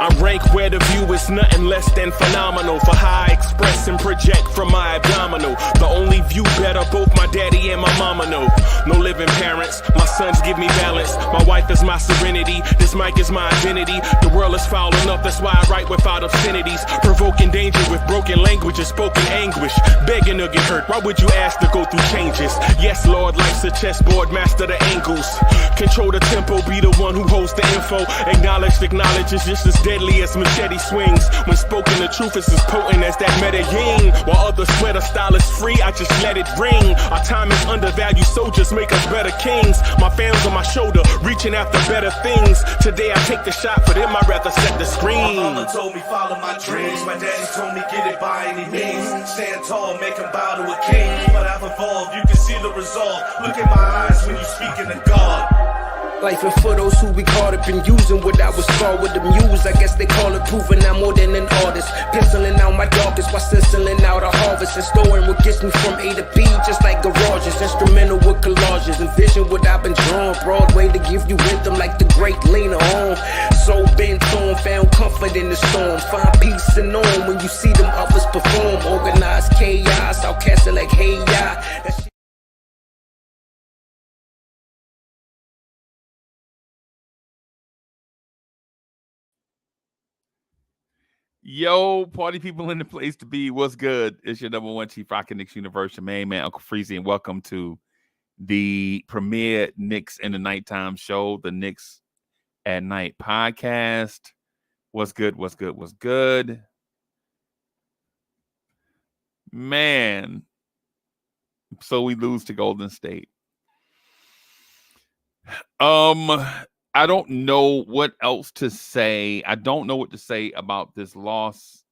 I rank where the view is nothing less than phenomenal. For how I express and project from my abdominal. The only view better, both my daddy and my mama know. No living parents, my sons give me balance. My wife is my serenity, this mic is my identity. The world is foul enough, that's why I write without obscenities. Provoking danger with broken language and spoken anguish. Begging to get hurt, why would you ask to go through changes? Yes, Lord, life's a chessboard, master the angles. Control the tempo, be the one who holds the info. Acknowledge is just as deadly as machete swings. When spoken, the truth is as potent as that Medellin. While others swear the style is free, I just let it ring. Our time is undervalued, soldiers make us better kings. My fam's on my shoulder, reaching after better things. Today I take the shot, for them I'd rather set the screen. My mama told me follow my dreams. My daddy told me get it by any means. Stand tall, make him bow to a king. But I've evolved, you can see the resolve. Look in my eyes when you speaking to God. Life and for those who we caught up in using what I was scarred with the muse. I guess they call it proving I'm more than an artist. Penciling out my darkest while sizzling out a harvest. And storing what gets me from A to B, just like garages. Instrumental with collages. Envision what I've been drawing. Broadway to give you rhythm like the great Lena Horne. So bent on, found comfort in the storm. Find peace and on when you see them others perform. Organized chaos, I'll cast it like hey ya. Yo, party people in the place to be. What's good? It's your number one chief rockin' Knicks universe, your main man, Uncle Freezy, and welcome to the premier Knicks in the Nighttime show, the Knicks at Night podcast. What's good? What's good? What's good? Man, so we lose to Golden State. I don't know what else to say. I don't know what to say about this loss.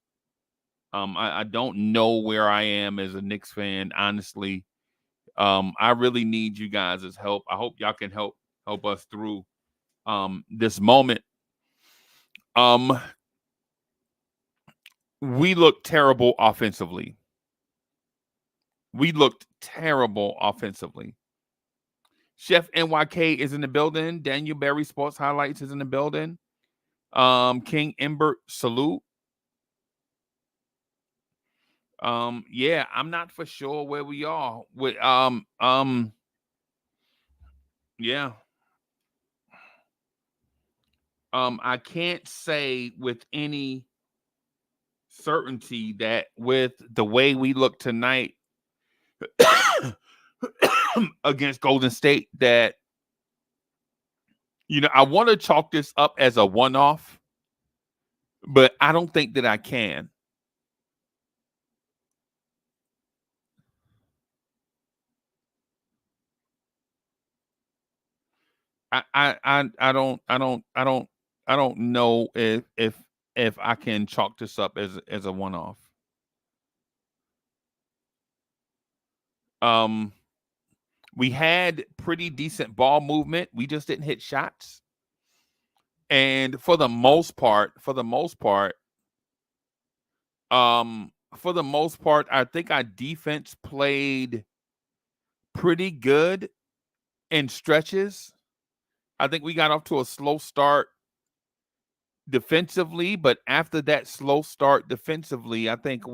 I don't know where I am as a Knicks fan, honestly. I really need you guys' help. I hope y'all can help us through this moment. We looked terrible offensively. Chef NYK is in the building. Daniel Berry Sports Highlights is in the building. King Imbert, salute. Yeah, I'm not for sure where we are with yeah. I can't say with any certainty that with the way we look tonight against Golden State that, you know, I want to chalk this up as a one-off, but I don't think that I can. I don't know if I can chalk this up as a one-off. We had pretty decent ball movement. We just didn't hit shots. And for the most part, I think our defense played pretty good in stretches. I think we got off to a slow start defensively, but after that slow start defensively, I think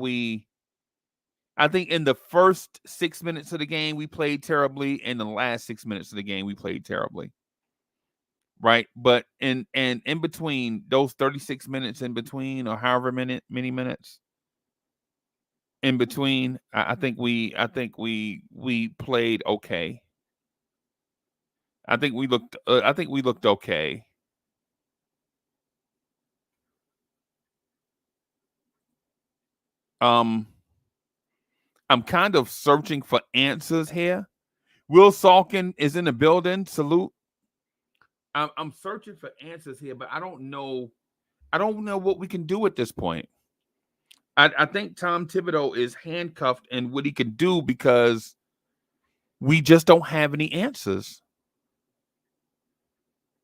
in the first 6 minutes of the game, we played terribly. In the last 6 minutes of the game, we played terribly. Right. But in between those 36 minutes in between, or however many minutes in between, I think we played okay. I think we looked okay. I'm kind of searching for answers here. Will Salkin is in the building. Salute. I'm searching for answers here, but I don't know what we can do at this point. I think Tom Thibodeau is handcuffed in what he can do because we just don't have any answers.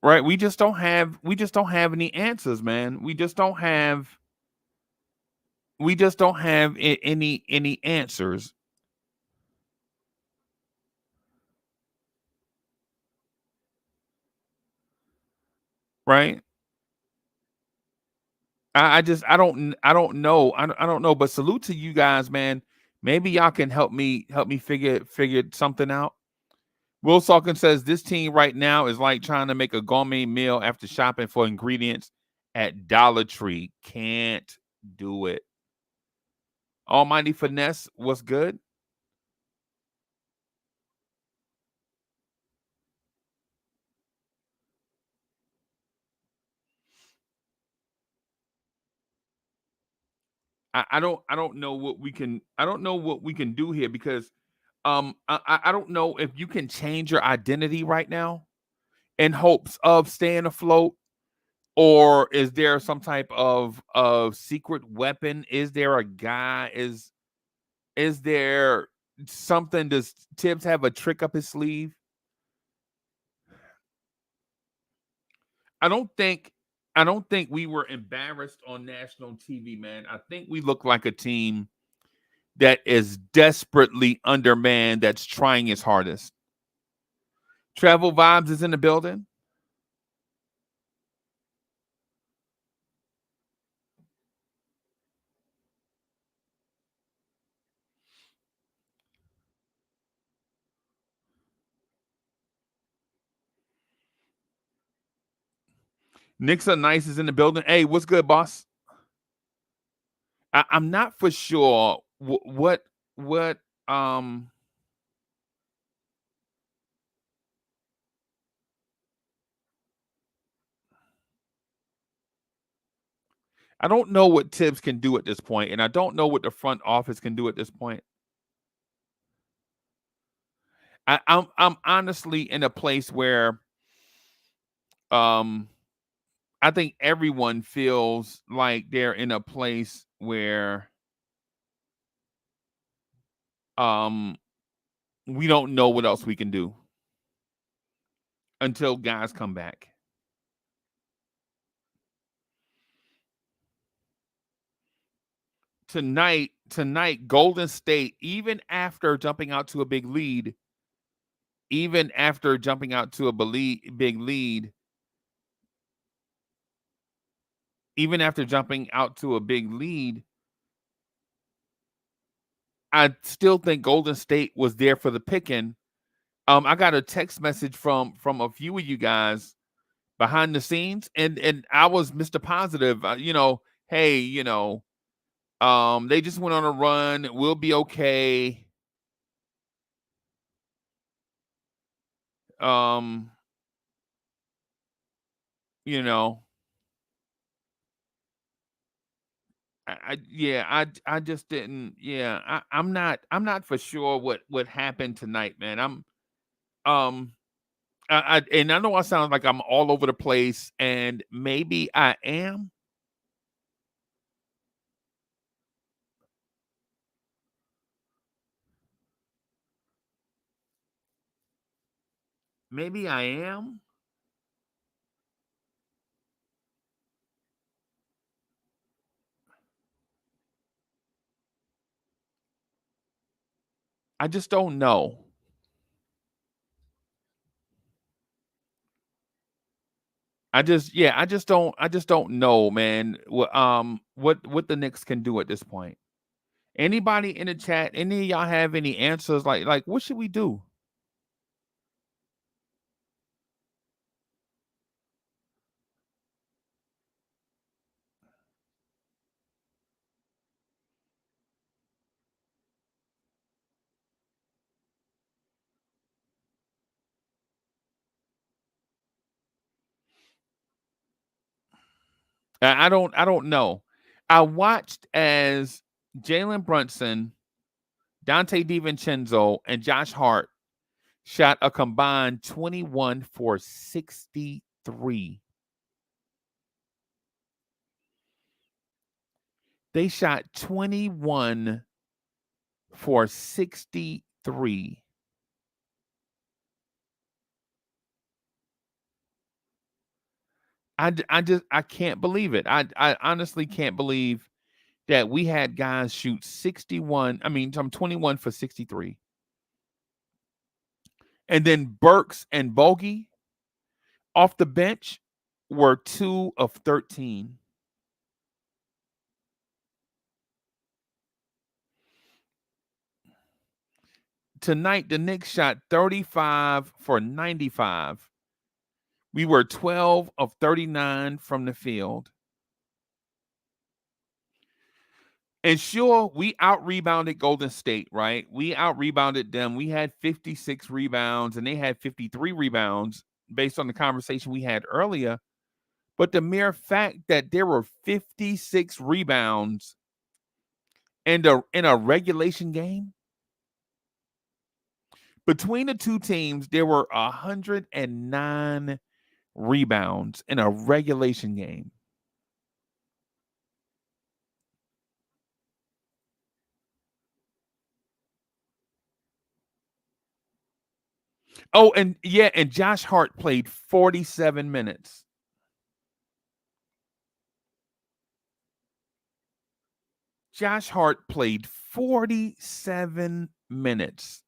Right? We just don't have any answers, man. We just don't have any answers. Right? I don't know. I don't know. But salute to you guys, man. Maybe y'all can help me figure something out. Will Salkin says this team right now is like trying to make a gourmet meal after shopping for ingredients at Dollar Tree. Can't do it. Almighty Finesse, what's good? I don't know what we can do here because I don't know if you can change your identity right now in hopes of staying afloat, or is there some type of secret weapon? Is there a guy? Is there something? Does Tibbs have a trick up his sleeve? I don't think I don't think we were embarrassed on national TV, man. I think we look like a team that is desperately undermanned, that's trying its hardest. Travel Vibes is in the building. Knicks are nice is in the building. Hey, what's good, boss? I'm not for sure what um I don't know what Tibbs can do at this point, and I don't know what the front office can do at this point. I'm honestly in a place where um I think everyone feels like they're in a place where um we don't know what else we can do until guys come back. Tonight, Golden State, even after jumping out to a big lead, even after jumping out to a big lead, even after jumping out to a big lead, I still think Golden State was there for the picking. I got a text message from a few of you guys behind the scenes, and I was Mr. Positive. Hey, they just went on a run. We'll be okay. Um, you know, I just didn't. Yeah, I'm not for sure what happened tonight, man. Um, and I know I sound like I'm all over the place, and maybe I am. Maybe I am. I just don't know. I just don't know, man. What the Knicks can do at this point. Anybody in the chat, any of y'all have any answers? Like what should we do? I don't know. I watched as Jalen Brunson, Dante DiVincenzo, and Josh Hart shot a combined 21 for 63. They shot 21 for 63. I can't believe it. I honestly can't believe that we had guys shoot 61. I mean, I'm 21 for 63. And then Burks and Bogey off the bench were 2 of 13. tonight the Knicks shot 35 for 95. We were 12 of 39 from the field. And sure, we out rebounded Golden State, right? We out rebounded them. We had 56 rebounds and they had 53 rebounds based on the conversation we had earlier. But the mere fact that there were 56 rebounds in a regulation game, between the two teams, there were 109 rebounds in a regulation game. Oh, and yeah, and Josh Hart played 47 minutes. Josh Hart played 47 minutes.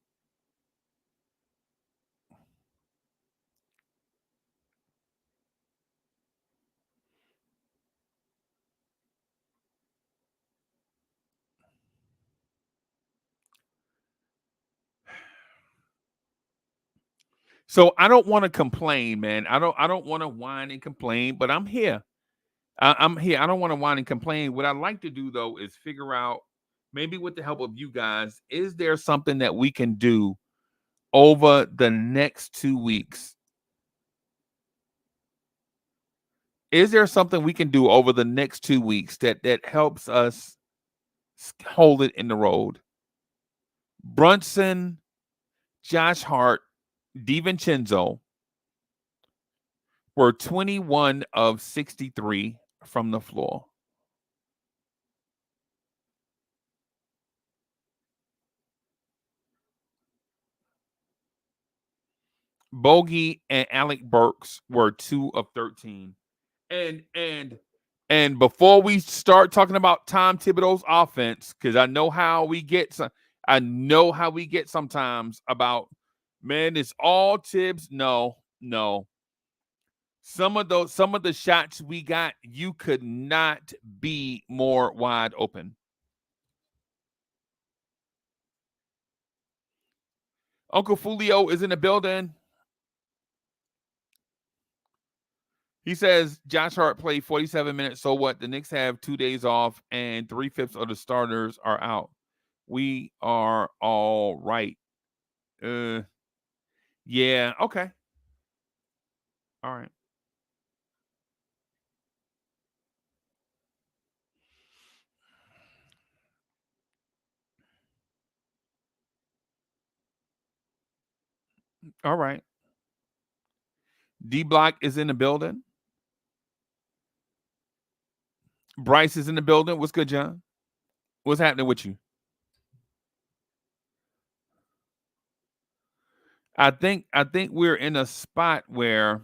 So I don't want to complain, man. I don't want to whine and complain, but I'm here. I'm here. I don't want to whine and complain. What I'd like to do though is figure out, maybe with the help of you guys, is there something that we can do over the next 2 weeks? Is there something we can do over the next 2 weeks that helps us hold it in the road? Brunson, Josh Hart, DiVincenzo were 21 of 63 from the floor. Bogey and Alec Burks were 2 of 13. And before we start talking about Tom Thibodeau's offense, because I know how we get sometimes about, man, it's all Tibbs. No. Some of the shots we got, you could not be more wide open. Uncle Fulio is in the building. He says Josh Hart played 47 minutes. So what? The Knicks have 2 days off and 3/5 of the starters are out. We are all right. Yeah. Okay. All right. All right. D Block is in the building. Bryce is in the building. What's good, John? What's happening with you? I think we're in a spot where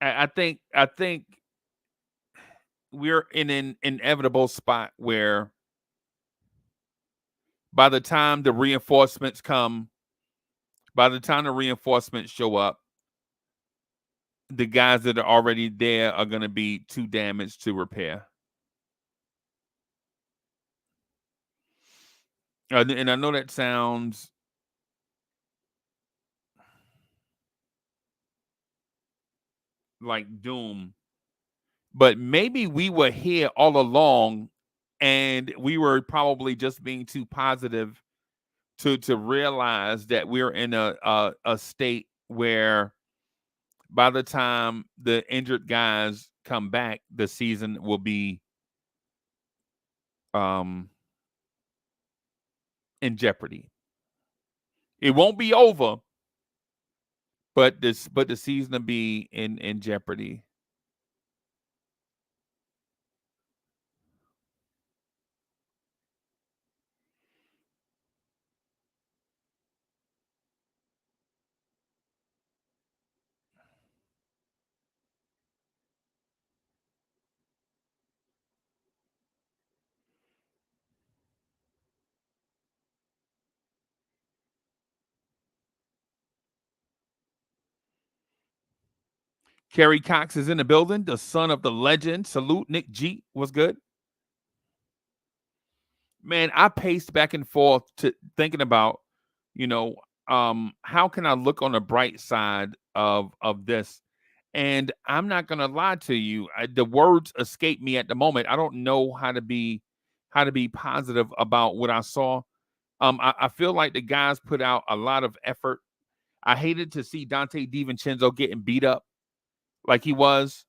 I think we're in an inevitable spot where by the time the reinforcements come, by the time the reinforcements show up, the guys that are already there are going to be too damaged to repair. And I know that sounds like doom, but maybe we were here all along and we were probably just being too positive to realize that we're in a state where by the time the injured guys come back, the season will be um in jeopardy. It won't be over, but the season will be in jeopardy. Kerry Cox is in the building, the son of the legend. Salute, Nick G. What's good? Man, I paced back and forth to thinking about, you know, how can I look on the bright side of this? And I'm not gonna lie to you, the words escape me at the moment. I don't know how to be positive about what I saw. I feel like the guys put out a lot of effort. I hated to see Dante DiVincenzo getting beat up like he was.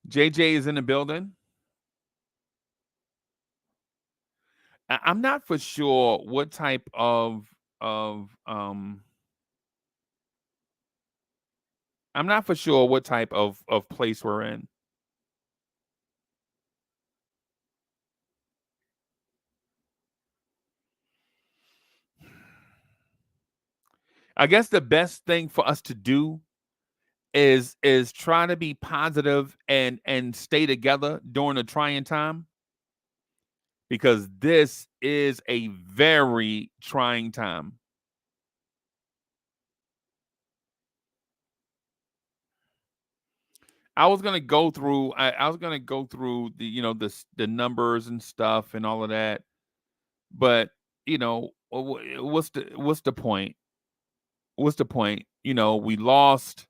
JJ is in the building. I'm not for sure what type of I'm not for sure what type of place we're in. I guess the best thing for us to do is try to be positive and stay together during a trying time, because this is a very trying time. I was gonna go through the numbers and stuff and all of that, but what's the point? What's the point? We lost.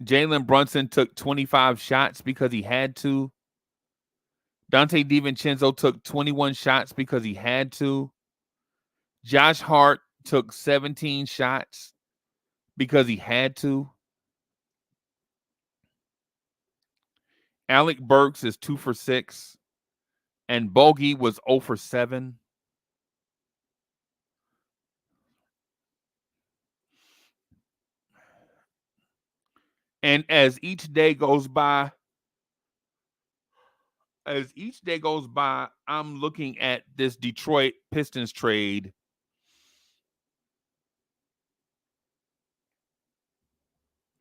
Jalen Brunson took 25 shots because he had to. Dante DiVincenzo took 21 shots because he had to. Josh Hart took 17 shots because he had to. Alec Burks is 2 for 6. And Bogey was 0 for 7. And as each day goes by, I'm looking at this Detroit Pistons trade.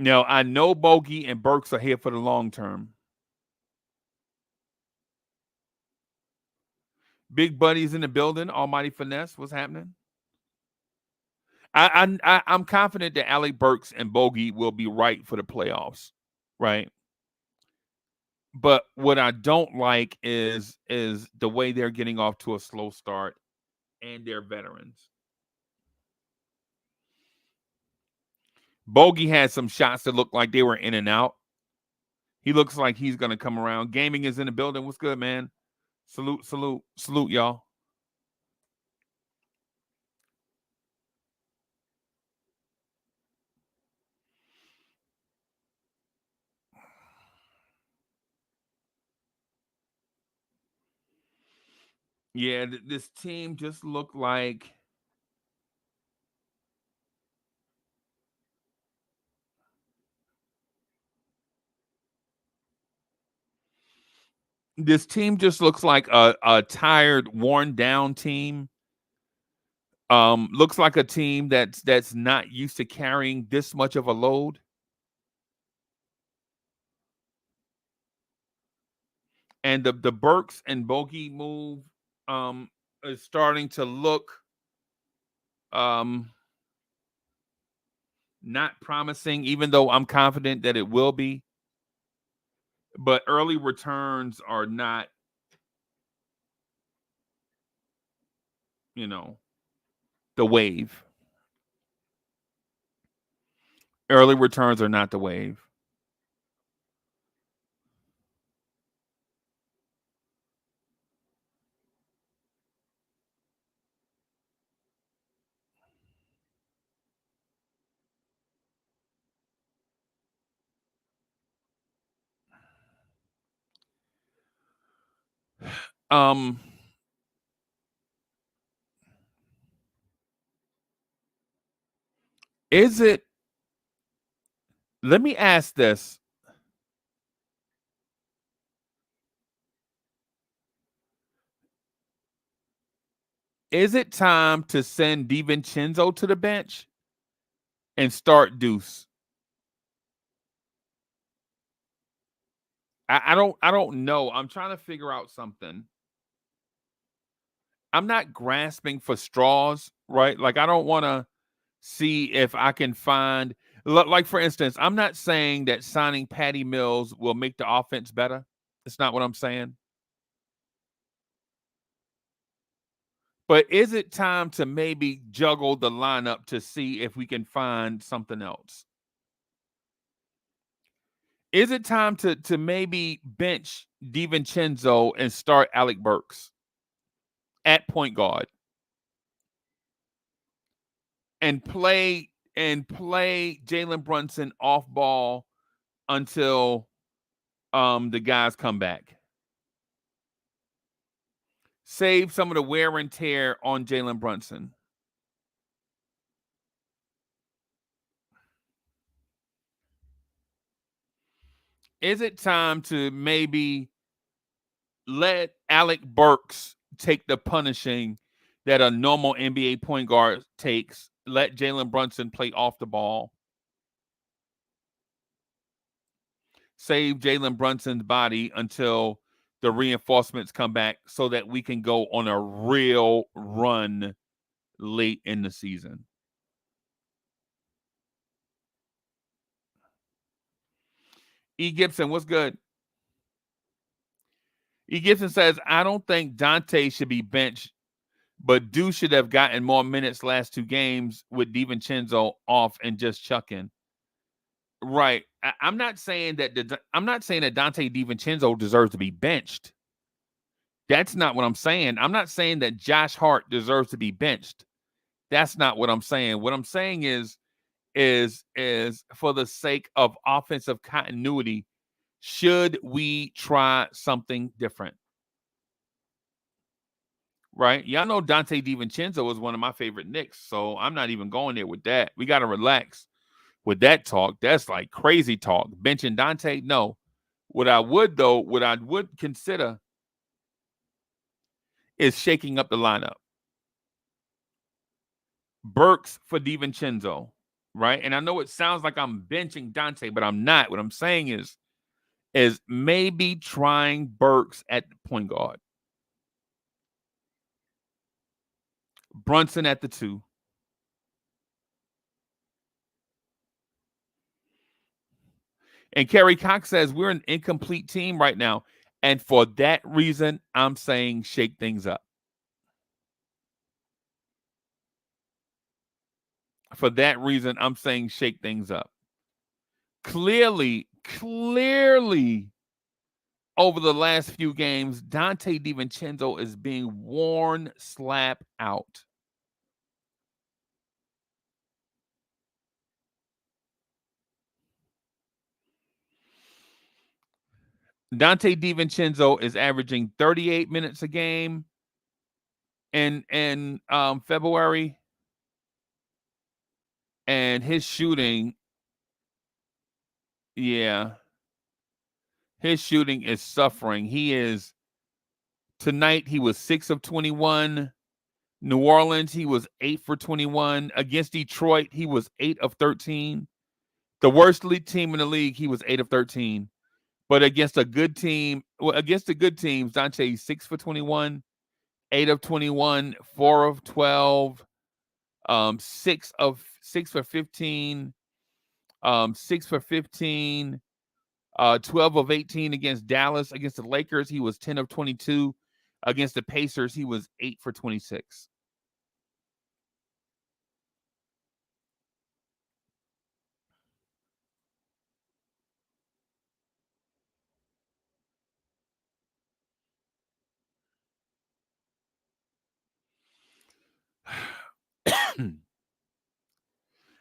Now, I know Bogey and Burks are here for the long term. Big Buddy's in the building. Almighty Finesse, what's happening? I'm confident that Alec Burks and Bogey will be right for the playoffs, right? But what I don't like is the way they're getting off to a slow start, and they're veterans. Bogey had some shots that looked like they were in and out. He looks like he's gonna come around. Gaming is in the building. What's good, man? Salute, salute, salute, y'all. Yeah, this team just looked like a tired, worn down team. Looks like a team that's not used to carrying this much of a load. And the Burks and Bogey move is starting to look um not promising, even though I'm confident that it will be. But early returns are not, you know, the wave. Early returns are not the wave. Um, is it? Let me ask this: is it time to send DiVincenzo to the bench and start Deuce? I don't know. I'm trying to figure out something. I'm not grasping for straws, right? Like I don't want to see if I can find like for instance, I'm not saying that signing Patty Mills will make the offense better. That's not what I'm saying. But is it time to maybe juggle the lineup to see if we can find something else? Is it time to maybe bench DiVincenzo and start Alec Burks at point guard and play Jalen Brunson off ball until the guys come back? Save some of the wear and tear on Jalen Brunson. Is it time to maybe let Alec Burks take the punishing that a normal NBA point guard takes? Let Jalen Brunson play off the ball. Save Jalen Brunson's body until the reinforcements come back so that we can go on a real run late in the season. E. Gibson, what's good? E. Gibson says, I don't think Dante should be benched, but Deuce should have gotten more minutes last two games with DiVincenzo off and just chucking. Right. I'm not saying that Dante DiVincenzo deserves to be benched. That's not what I'm saying. I'm not saying that Josh Hart deserves to be benched. That's not what I'm saying. What I'm saying is for the sake of offensive continuity, should we try something different? Right? Y'all know Dante DiVincenzo is one of my favorite Knicks, so I'm not even going there with that. We got to relax with that talk. That's like crazy talk. Benching Dante? No. What I would consider is shaking up the lineup. Burks for DiVincenzo, right? And I know it sounds like I'm benching Dante, but I'm not. What I'm saying is maybe trying Burks at the point guard. Brunson at the 2. And Kerry Cox says we're an incomplete team right now. And for that reason, I'm saying shake things up. For that reason, I'm saying shake things up. Clearly, over the last few games, Dante DiVincenzo is being worn slap out. Dante DiVincenzo is averaging 38 minutes a game in February, and his shooting, his shooting is suffering. Tonight he was 6 of 21. New Orleans, he was 8 for 21. Against Detroit, he was 8 of 13. The worst league team in the league, he was 8 of 13. But against a good team, against the good teams, Dante's 6 for 21, 8 of 21, 4 of 12, 6 for 15, 6 for 15, 12 of 18 against Dallas. Against the Lakers, he was 10 of 22. Against the Pacers, he was 8 for 26.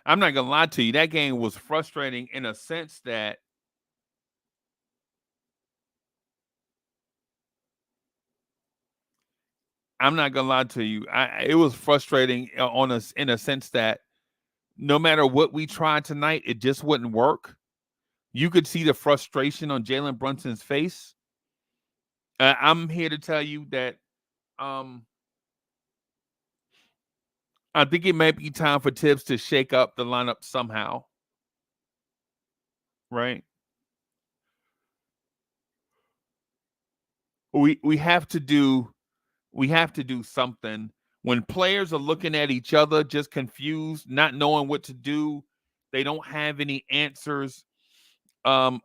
I'm not gonna lie to you. That game was frustrating in a sense that I'm not gonna lie to you. It was frustrating on us in a sense that no matter what we tried tonight, it just wouldn't work. You could see the frustration on Jalen Brunson's face. I'm here to tell you that I think it might be time for Tibbs to shake up the lineup somehow. Right? we have to do something when players are looking at each other just confused, not knowing what to do. They don't have any answers. And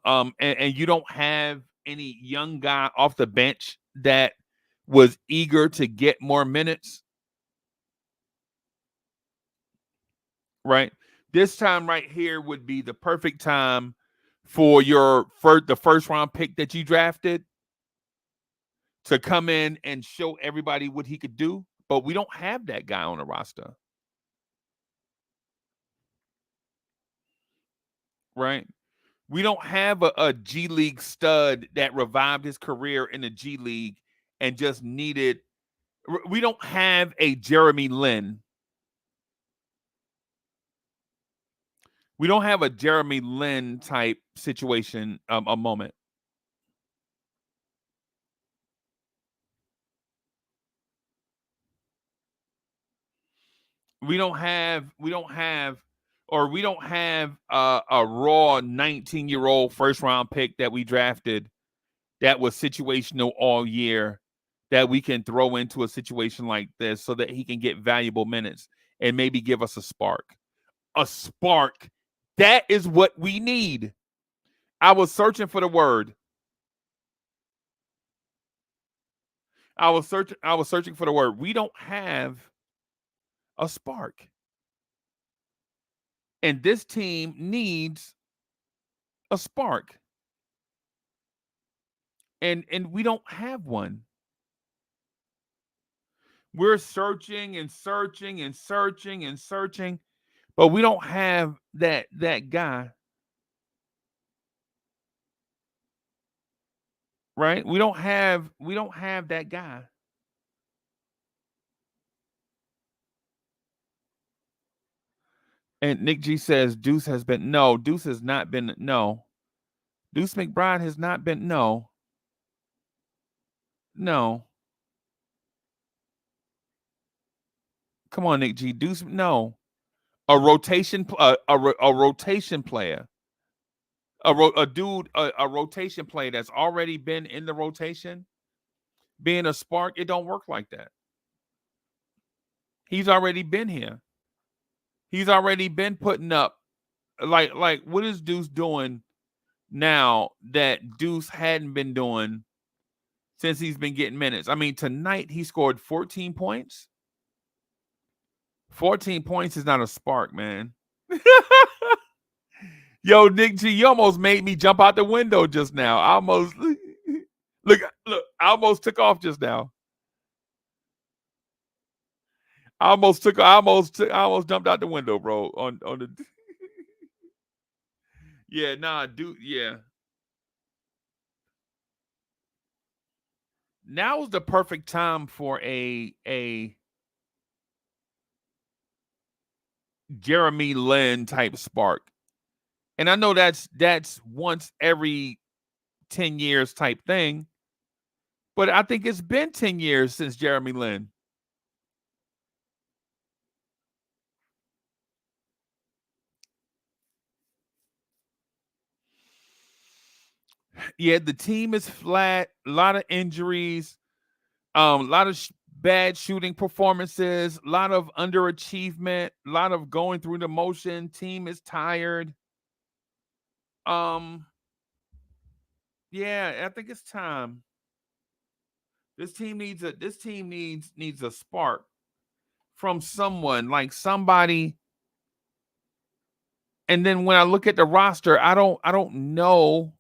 you don't have any young guy off the bench that was eager to get more minutes, right? This time right here would be the perfect time for the first round pick that you drafted to come in and show everybody what he could do. But we don't have that guy on the roster, right? We don't have a G League stud that revived his career in the G League and just needed. We don't have a Jeremy Lin. We don't have a Jeremy Lin type situation, a moment. We don't have a raw 19-year-old first round pick that we drafted that was situational all year that we can throw into a situation like this so that he can get valuable minutes and maybe give us a spark. A spark. That is what we need. I was searching for the word. I was searching for the word. We don't have a spark. And this team needs a spark. And we don't have one. We're searching and searching and searching and searching, but we don't have that guy. Right? We don't have that guy. And Nick G says Deuce has been Deuce has not been Deuce McBride has not been no. Come on, Nick G. Deuce no. A rotation a rotation player. A rotation player that's already been in the rotation, being a spark, it don't work like that. He's already been here. He's already been putting up like what is Deuce doing now that Deuce hadn't been doing since he's been getting minutes? I mean, tonight he scored 14 points. 14 points is not a spark, man. Yo, Nick G, you almost made me jump out the window just now. I almost look, I almost took off just now. I almost jumped out the window, bro. On the yeah, nah, dude, yeah. Now is the perfect time for a Jeremy Lin type spark. And I know that's once every 10 years type thing, but I think it's been 10 years since Jeremy Lin. Yeah, the team is flat, a lot of injuries, a lot of bad shooting performances, a lot of underachievement, a lot of going through the motion. Team is tired. Um, yeah, I think it's time. This team needs a spark from someone, like somebody. And then when I look at the roster, I don't know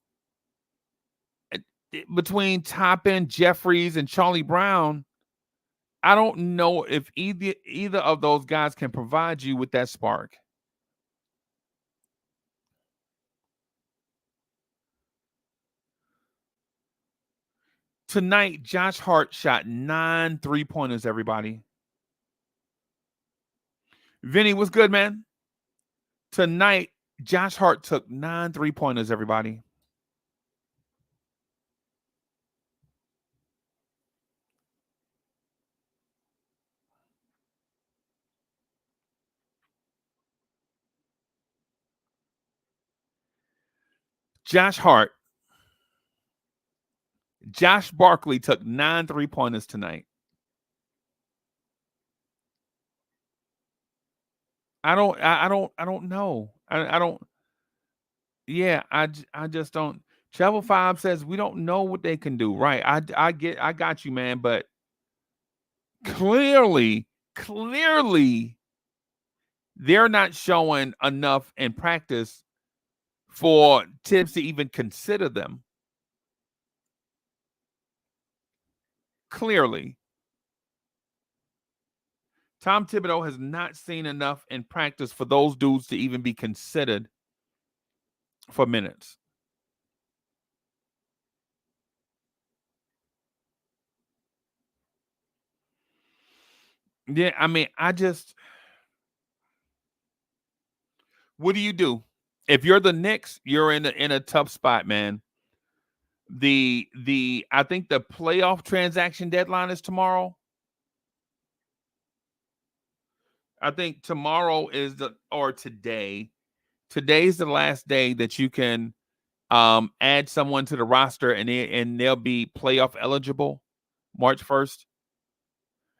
between Toppin, Jeffries, and Charlie Brown. I don't know if either of those guys can provide you with that spark. Tonight, Josh Hart shot 9 3-pointers, everybody. Vinny, what's good, man? Tonight, Josh Hart took 9 3-pointers, everybody. Josh Hart Josh Barkley took 9 3-pointers tonight. I don't know. I don't. Yeah, I just don't. Travel Five says we don't know what they can do. Right. I got you, man. But clearly, they're not showing enough in practice for Tibbs to even consider them. Clearly, Tom Thibodeau has not seen enough in practice for those dudes to even be considered for minutes. Yeah, I mean, what do you do? If you're the Knicks, you're in a tough spot, man. I think the playoff transaction deadline is tomorrow. I think tomorrow is or today. Today's the last day that you can add someone to the roster and they'll be playoff eligible March 1st.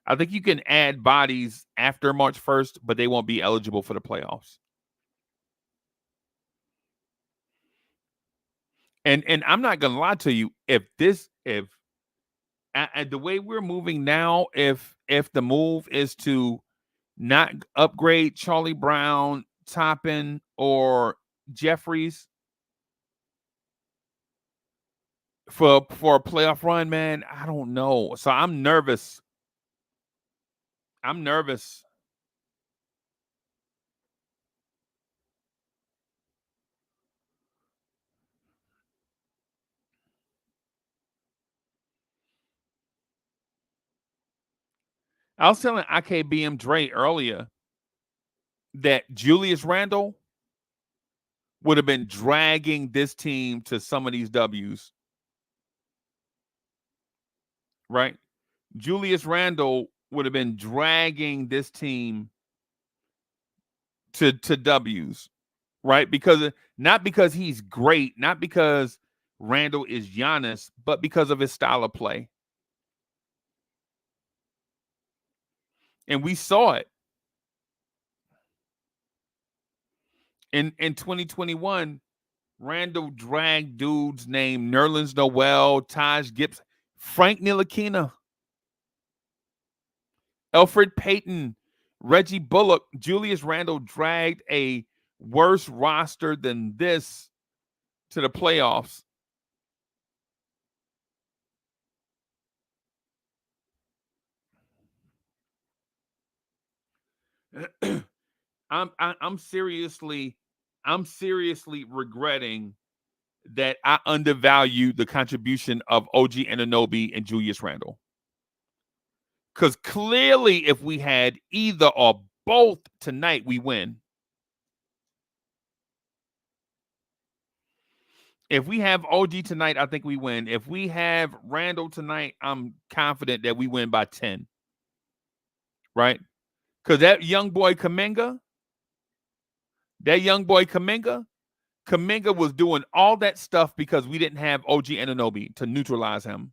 I think you can add bodies after March 1st, but they won't be eligible for the playoffs. And I'm not gonna lie to you, if the way we're moving now, if the move is to not upgrade Charlie Brown, Toppin, or Jeffries for a playoff run, man, I don't know. So I'm nervous. I'm nervous. I was telling IKBM Dre earlier that Julius Randle would have been dragging this team to some of these W's, right? Julius Randle would have been dragging this team to W's, right? Not because he's great, not because Randle is Giannis, but because of his style of play. And we saw it in 2021. Randle dragged dudes named Nerlens Noel, Taj Gibson, Frank Ntilikina, Elfrid Payton, Reggie Bullock. Julius Randle dragged a worse roster than this to the playoffs. I'm seriously regretting that I undervalue the contribution of OG Anunoby and Julius Randle. Because clearly, if we had either or both tonight, we win. If we have OG tonight, I think we win. If we have Randle tonight, I'm confident that we win by 10. Right? Because that young boy Kaminga was doing all that stuff because we didn't have OG Anunoby to neutralize him.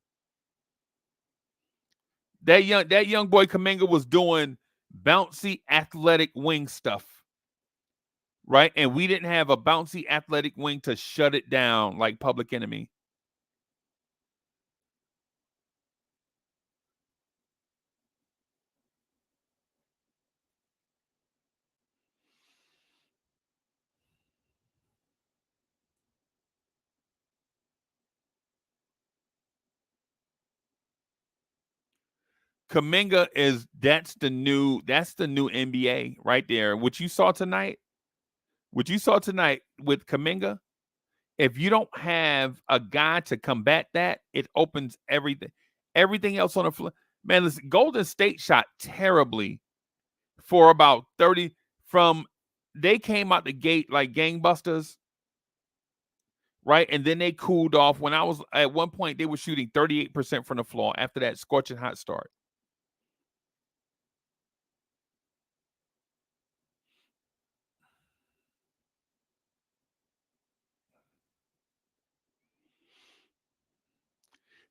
That young boy Kaminga was doing bouncy athletic wing stuff, right? And we didn't have a bouncy athletic wing to shut it down like Public Enemy. Kaminga that's the new NBA right there. What you saw tonight with Kaminga, if you don't have a guy to combat that, it opens everything else on the floor. Man, listen, Golden State shot terribly for about 30 from they came out the gate like gangbusters, right? And then they cooled off. When I was at one point, they were shooting 38% from the floor after that scorching hot start.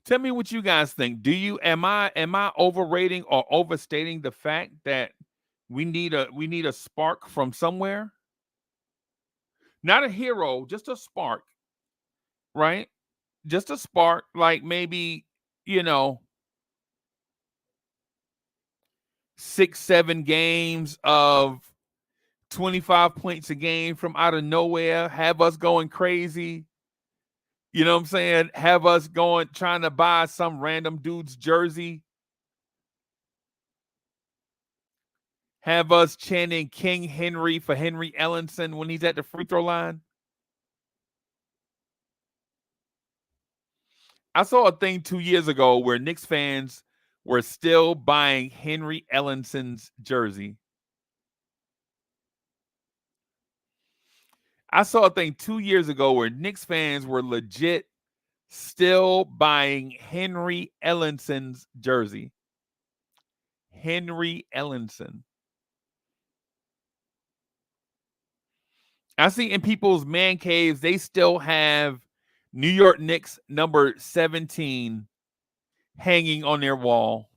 Tell me what you guys think. Am I overrating or overstating the fact that we need a spark from somewhere? Not a hero, just a spark, right? Just a spark, like maybe, you know, 6, 7 games of 25 points a game from out of nowhere, have us going crazy. You know what I'm saying? Have us going trying to buy some random dude's jersey. Have us chanting King Henry for Henry Ellenson when he's at the free throw line. I saw a thing 2 years ago where Knicks fans were still buying Henry Ellenson's jersey. I saw a thing 2 years ago where Knicks fans were legit still buying Henry Ellenson's jersey. Henry Ellenson. I see in people's man caves, they still have New York Knicks number 17 hanging on their wall.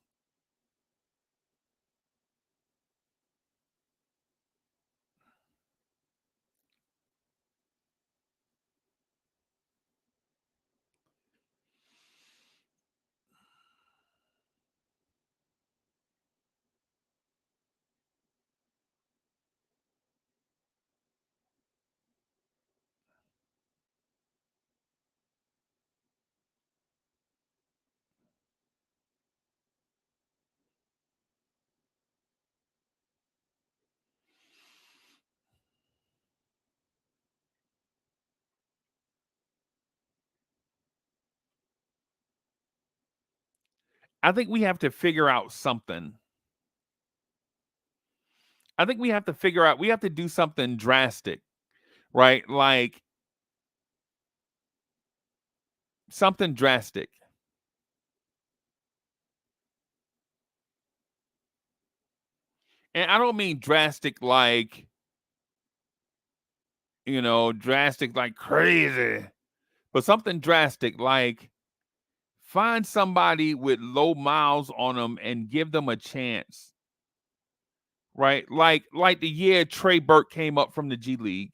I think we have to figure out something. I think we have to figure out, we have to do something drastic, right? Like something drastic. And I don't mean drastic like, drastic like crazy, but something drastic like find somebody with low miles on them and give them a chance, right? Like the year Trey Burke came up from the G League.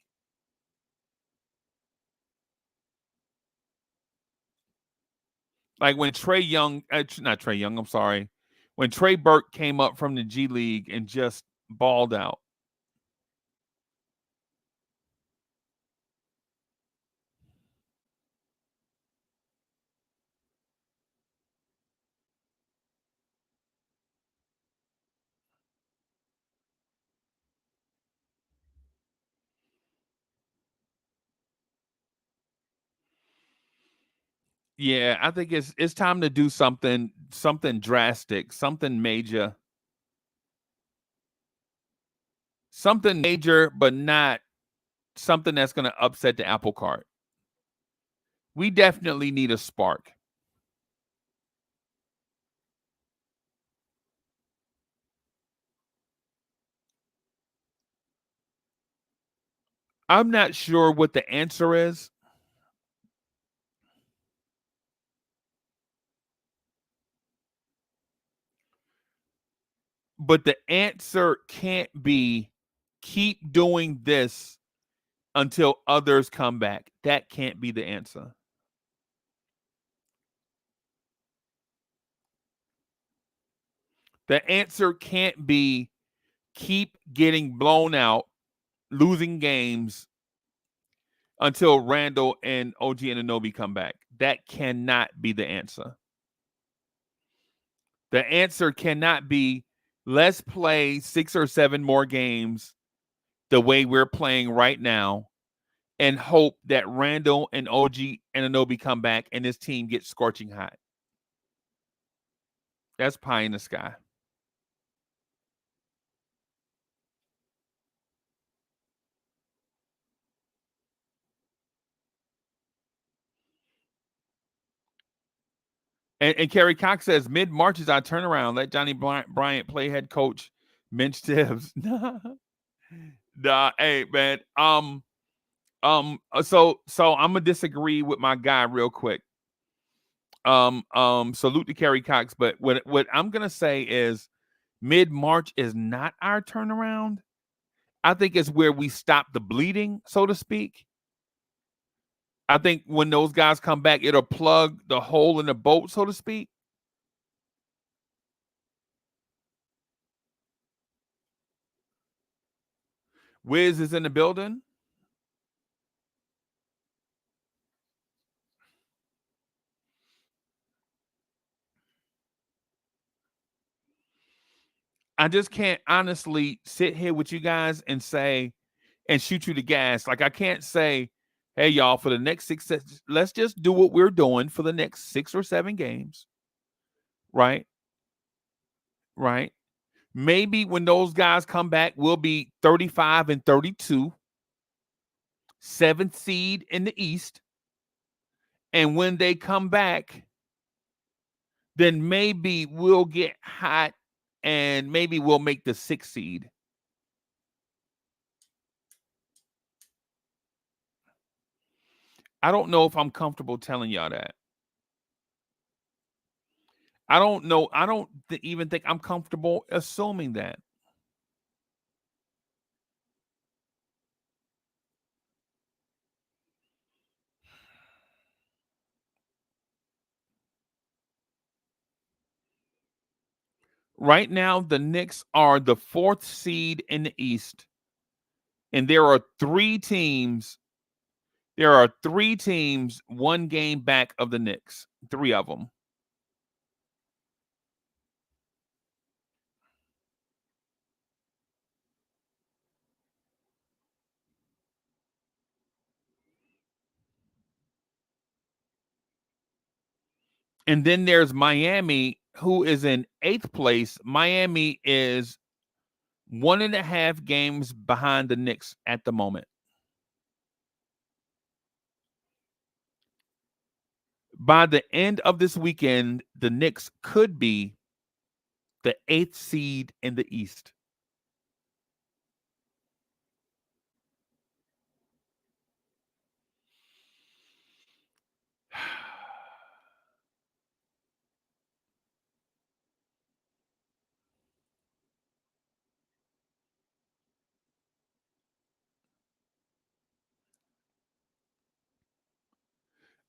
Like when Trey Young, not Trey Young, I'm sorry. When Trey Burke came up from the G League and just balled out. Yeah, I think it's time to do something drastic, something major. Something major, but not something that's going to upset the apple cart. We definitely need a spark. I'm not sure what the answer is. But the answer can't be keep doing this until others come back. That can't be the answer. The answer can't be keep getting blown out, losing games until Randall and OG Anunoby come back. That cannot be the answer. The answer cannot be let's play 6 or 7 more games the way we're playing right now and hope that Randall and OG Anunoby come back and this team gets scorching hot. That's pie in the sky. And Kerry Cox says mid-March is our turnaround. Let Johnny Bryant play head coach. Minch Tibbs. Nah, hey man. So I'm gonna disagree with my guy real quick. Salute to Kerry Cox, but what I'm gonna say is mid-March is not our turnaround. I think it's where we stop the bleeding, so to speak. I think when those guys come back, it'll plug the hole in the boat, so to speak. Wiz is in the building. I just can't honestly sit here with you guys and say and shoot you the gas. Like I can't say, hey y'all, for the next let's just do what we're doing for the next 6 or 7 games. Right? Right? Maybe when those guys come back, we'll be 35 and 32, 7th seed in the East. And when they come back, then maybe we'll get hot and maybe we'll make the 6th seed. I don't know if I'm comfortable telling y'all that. I don't know. I don't even think I'm comfortable assuming that. Right now, the Knicks are the 4th seed in the East. And there are 3 teams. There are 3 teams 1 game back of the Knicks. 3 of them. And then there's Miami, who is in 8th place. Miami is 1.5 games behind the Knicks at the moment. By the end of this weekend, the Knicks could be the 8th seed in the East.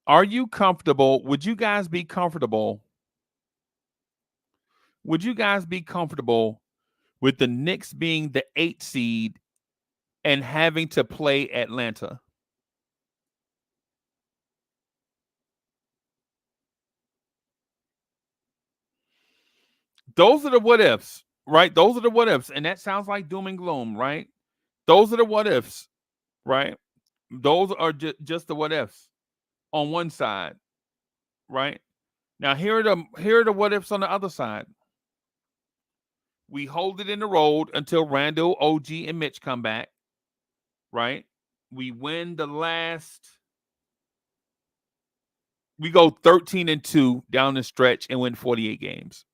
Are you comfortable? Would you guys be comfortable? Would you guys be comfortable with the Knicks being the 8th seed and having to play Atlanta? Those are the what ifs, right? Those are the what ifs. And that sounds like doom and gloom, right? Those are the what ifs, right? Those are just the what ifs on one side, right? Now here are the what ifs on the other side. We hold it in the road until Randall, OG, and Mitch come back, right? We win the last. We go 13-2 down the stretch and win 48 games.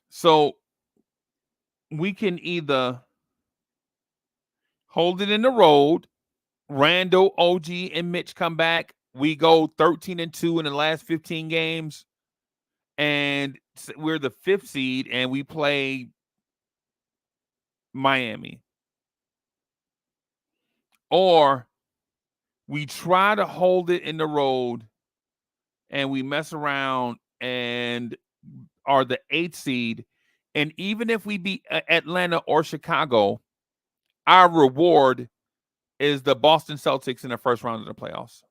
So we can either hold it in the road, Randall, OG, and Mitch come back. We go 13-2 in the last 15 games, and we're the 5th seed, and we play Miami. Or we try to hold it in the road, and we mess around and are the 8th seed. And even if we beat Atlanta or Chicago, our reward is the Boston Celtics in the first round of the playoffs.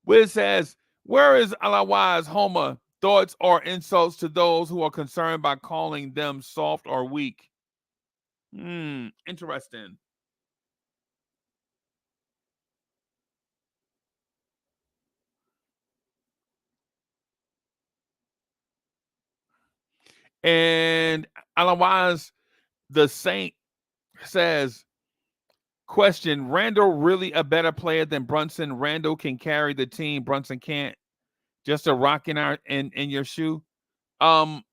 Wiz says, where is Alawa's Homa thoughts or insults to those who are concerned by calling them soft or weak? Interesting. And otherwise, the Saint says, question, Randall really a better player than Brunson? Randall can carry the team. Brunson can't. Just a rock in your shoe. Um,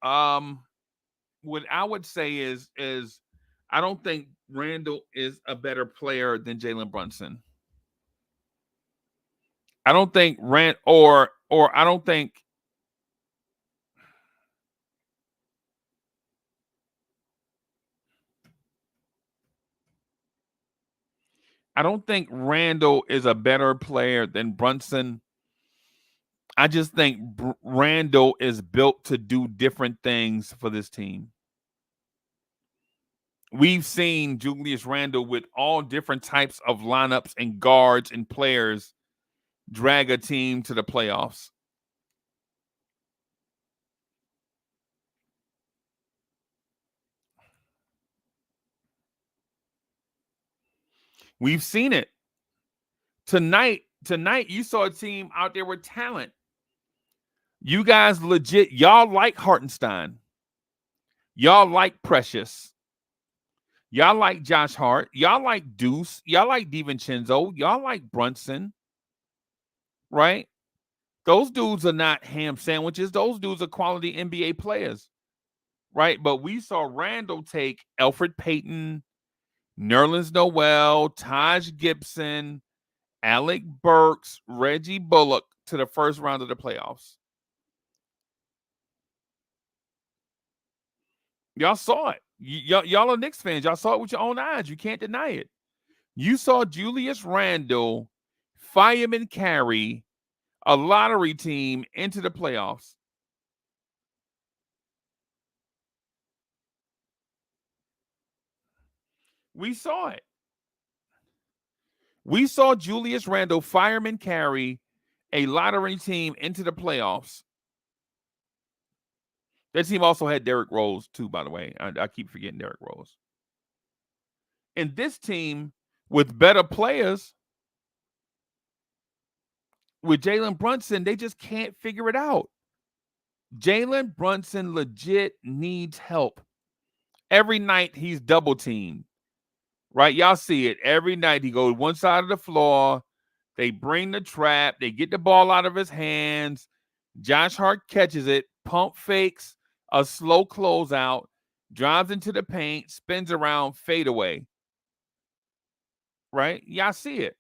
what I would say is I don't think Randall is a better player than Jalen Brunson. I don't think or I don't think Randall is a better player than Brunson. I just think Randall is built to do different things for this team. We've seen Julius Randle with all different types of lineups and guards and players drag a team to the playoffs. We've seen it. Tonight, you saw a team out there with talent. You guys legit, y'all like Hartenstein. Y'all like Precious. Y'all like Josh Hart. Y'all like Deuce. Y'all like DiVincenzo. Y'all like Brunson. Right? Those dudes are not ham sandwiches. Those dudes are quality NBA players. Right? But we saw Randall take Elfrid Payton, Nerlens Noel, Taj Gibson, Alec Burks, Reggie Bullock to the first round of the playoffs. Y'all saw it. Y'all are Knicks fans. Y'all saw it with your own eyes. You can't deny it. You saw Julius Randle fireman carry a lottery team into the playoffs. We saw it. We saw Julius Randle fireman carry a lottery team into the playoffs. That team also had Derrick Rose, too, by the way. I keep forgetting Derrick Rose. And this team, with better players, with Jalen Brunson, they just can't figure it out. Jalen Brunson legit needs help. Every night he's double teamed. Right? Y'all see it. Every night he goes one side of the floor. They bring the trap. They get the ball out of his hands. Josh Hart catches it, pump fakes, a slow closeout, drives into the paint, spins around, fade away. Right? Y'all see it.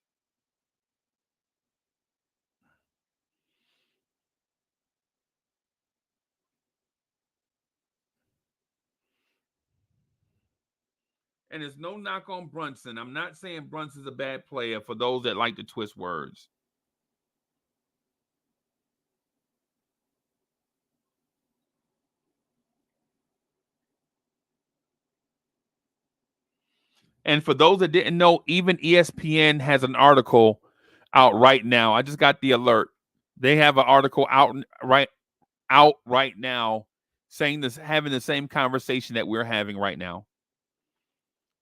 And there's no knock on Brunson. I'm not saying Brunson's a bad player for those that like to twist words. And for those that didn't know, even ESPN has an article out right now. I just got the alert. They have an article out right now saying this, having the same conversation that we're having right now.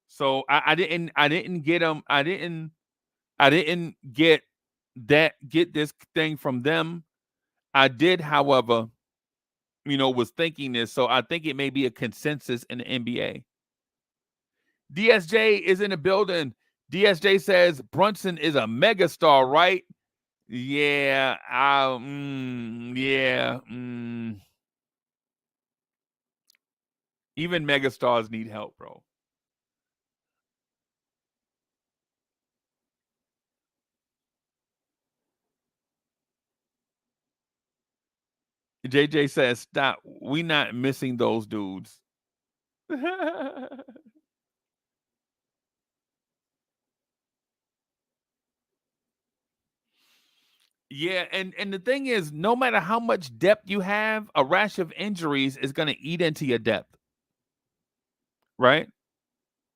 So I didn't get them. I didn't get this thing from them. I did, however, was thinking this. So I think it may be a consensus in the NBA. DSJ is in the building. DSJ says Brunson is a megastar, right? Yeah. Yeah. Even megastars need help, bro. JJ says, stop. We not missing those dudes. Yeah, and the thing is, no matter how much depth you have, a rash of injuries is going to eat into your depth. Right?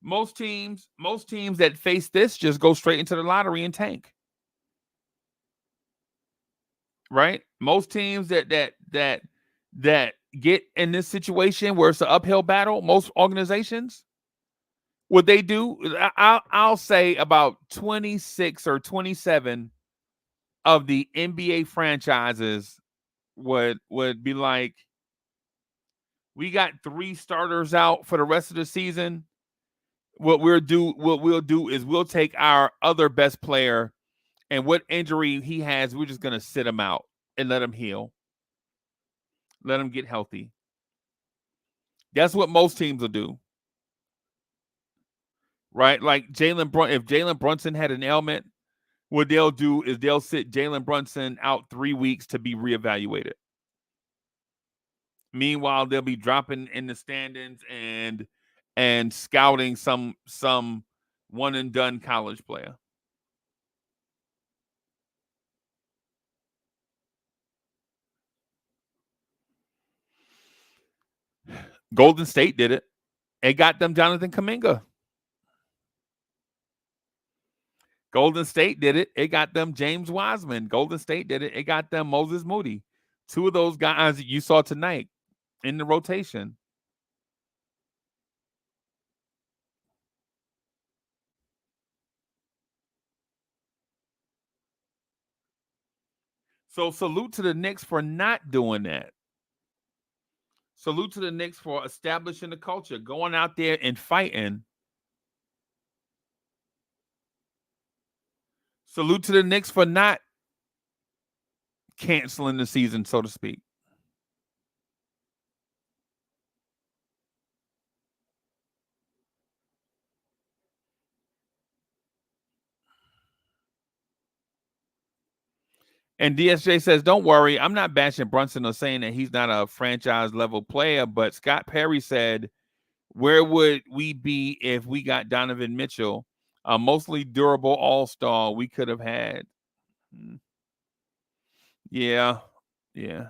Most teams that face this just go straight into the lottery and tank. Right? Most teams that get in this situation where it's an uphill battle, most organizations, what they do, I'll say about 26 or 27 of the NBA franchises would be like, We got 3 starters out for the rest of the season. What we'll do is we'll take our other best player and what injury he has, we're just gonna sit him out and let him heal. Let him get healthy. That's what most teams will do. Right? Like if Jalen Brunson had an ailment, what they'll do is they'll sit Jalen Brunson out 3 weeks to be reevaluated. Meanwhile, they'll be dropping in the standings and scouting some one and done college player. Golden State did it. It got them Jonathan Kuminga. Golden State did it. It got them James Wiseman. Golden State did it. It got them Moses Moody. 2 of those guys that you saw tonight in the rotation. So salute to the Knicks for not doing that. Salute to the Knicks for establishing the culture, going out there and fighting. Salute to the Knicks for not canceling the season, so to speak. And DSJ says, don't worry, I'm not bashing Brunson or saying that he's not a franchise level player, but Scott Perry said, where would we be if we got Donovan Mitchell, a mostly durable all-star we could have had? Yeah. Yeah.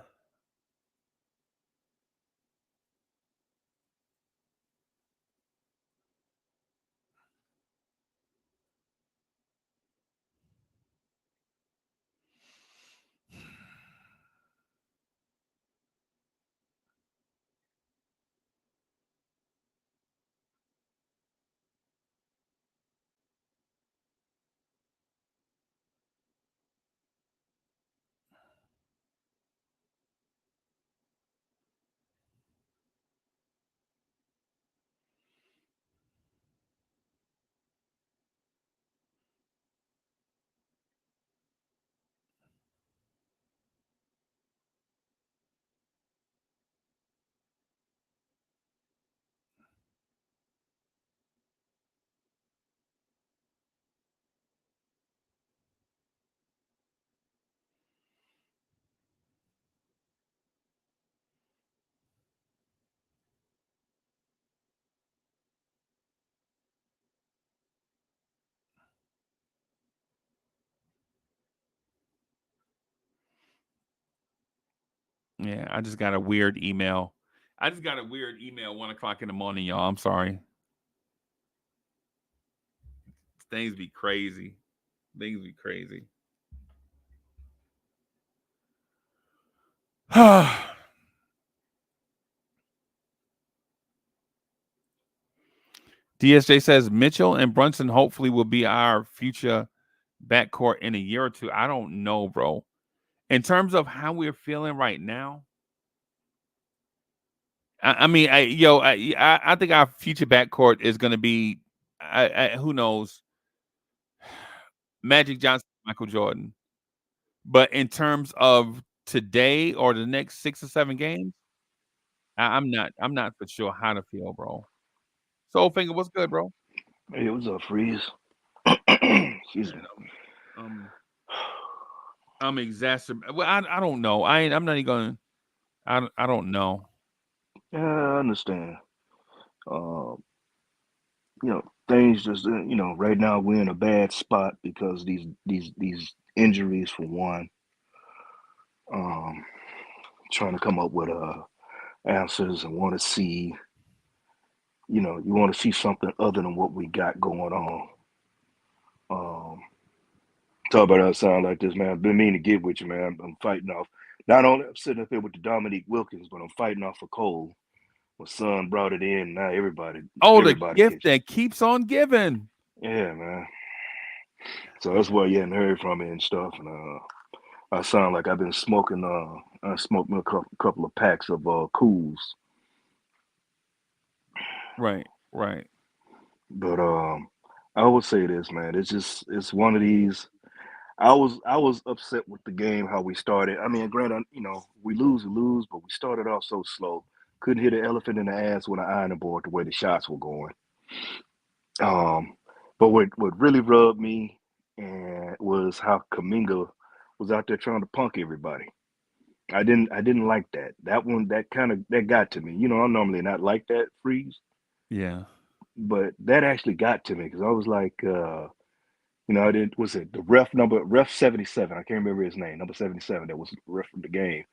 Yeah, I just got a weird email. 1 o'clock in the morning, y'all. I'm sorry. Things be crazy. DSJ says Mitchell and Brunson hopefully will be our future backcourt in a year or two. I don't know, bro. In terms of how we're feeling right now, I mean, I think our future backcourt is going to be, who knows, Magic Johnson, Michael Jordan. But in terms of today or the next 6 or 7 games, I'm not for sure how to feel, bro. Soulfinger, what's good, bro? Hey, what's up, Freeze? Excuse me. I'm exacerbated. Well, I don't know. I'm not even going. I don't know. Yeah, I understand. Things just right now we're in a bad spot because these injuries for one. Trying to come up with answers and want to see. You want to see something other than what we got going on. Talk about how I sound like this, man. I've been meaning to get with you, man. I'm fighting off. Not only I'm sitting up here with the Dominique Wilkins, but I'm fighting off a cold. My son brought it in. Now everybody The gift catching. that keeps on giving. Yeah, man. So that's why you hadn't heard from me and stuff. And I sound like I've been smoking. I smoked me a couple of packs of Cools. Right. Right. But I would say this, man. It's one of these. I was upset with the game how we started. I mean, granted, we lose, but we started off so slow. Couldn't hit an elephant in the ass with an ironing board the way the shots were going. Um, but what really rubbed me and was how Kaminga was out there trying to punk everybody. I didn't like that. That one that got to me. I'm normally not like that, Freeze, Yeah. but that actually got to me because I was like, I did. Was it the ref 77? I can't remember his name. Number 77. That was the ref of the game.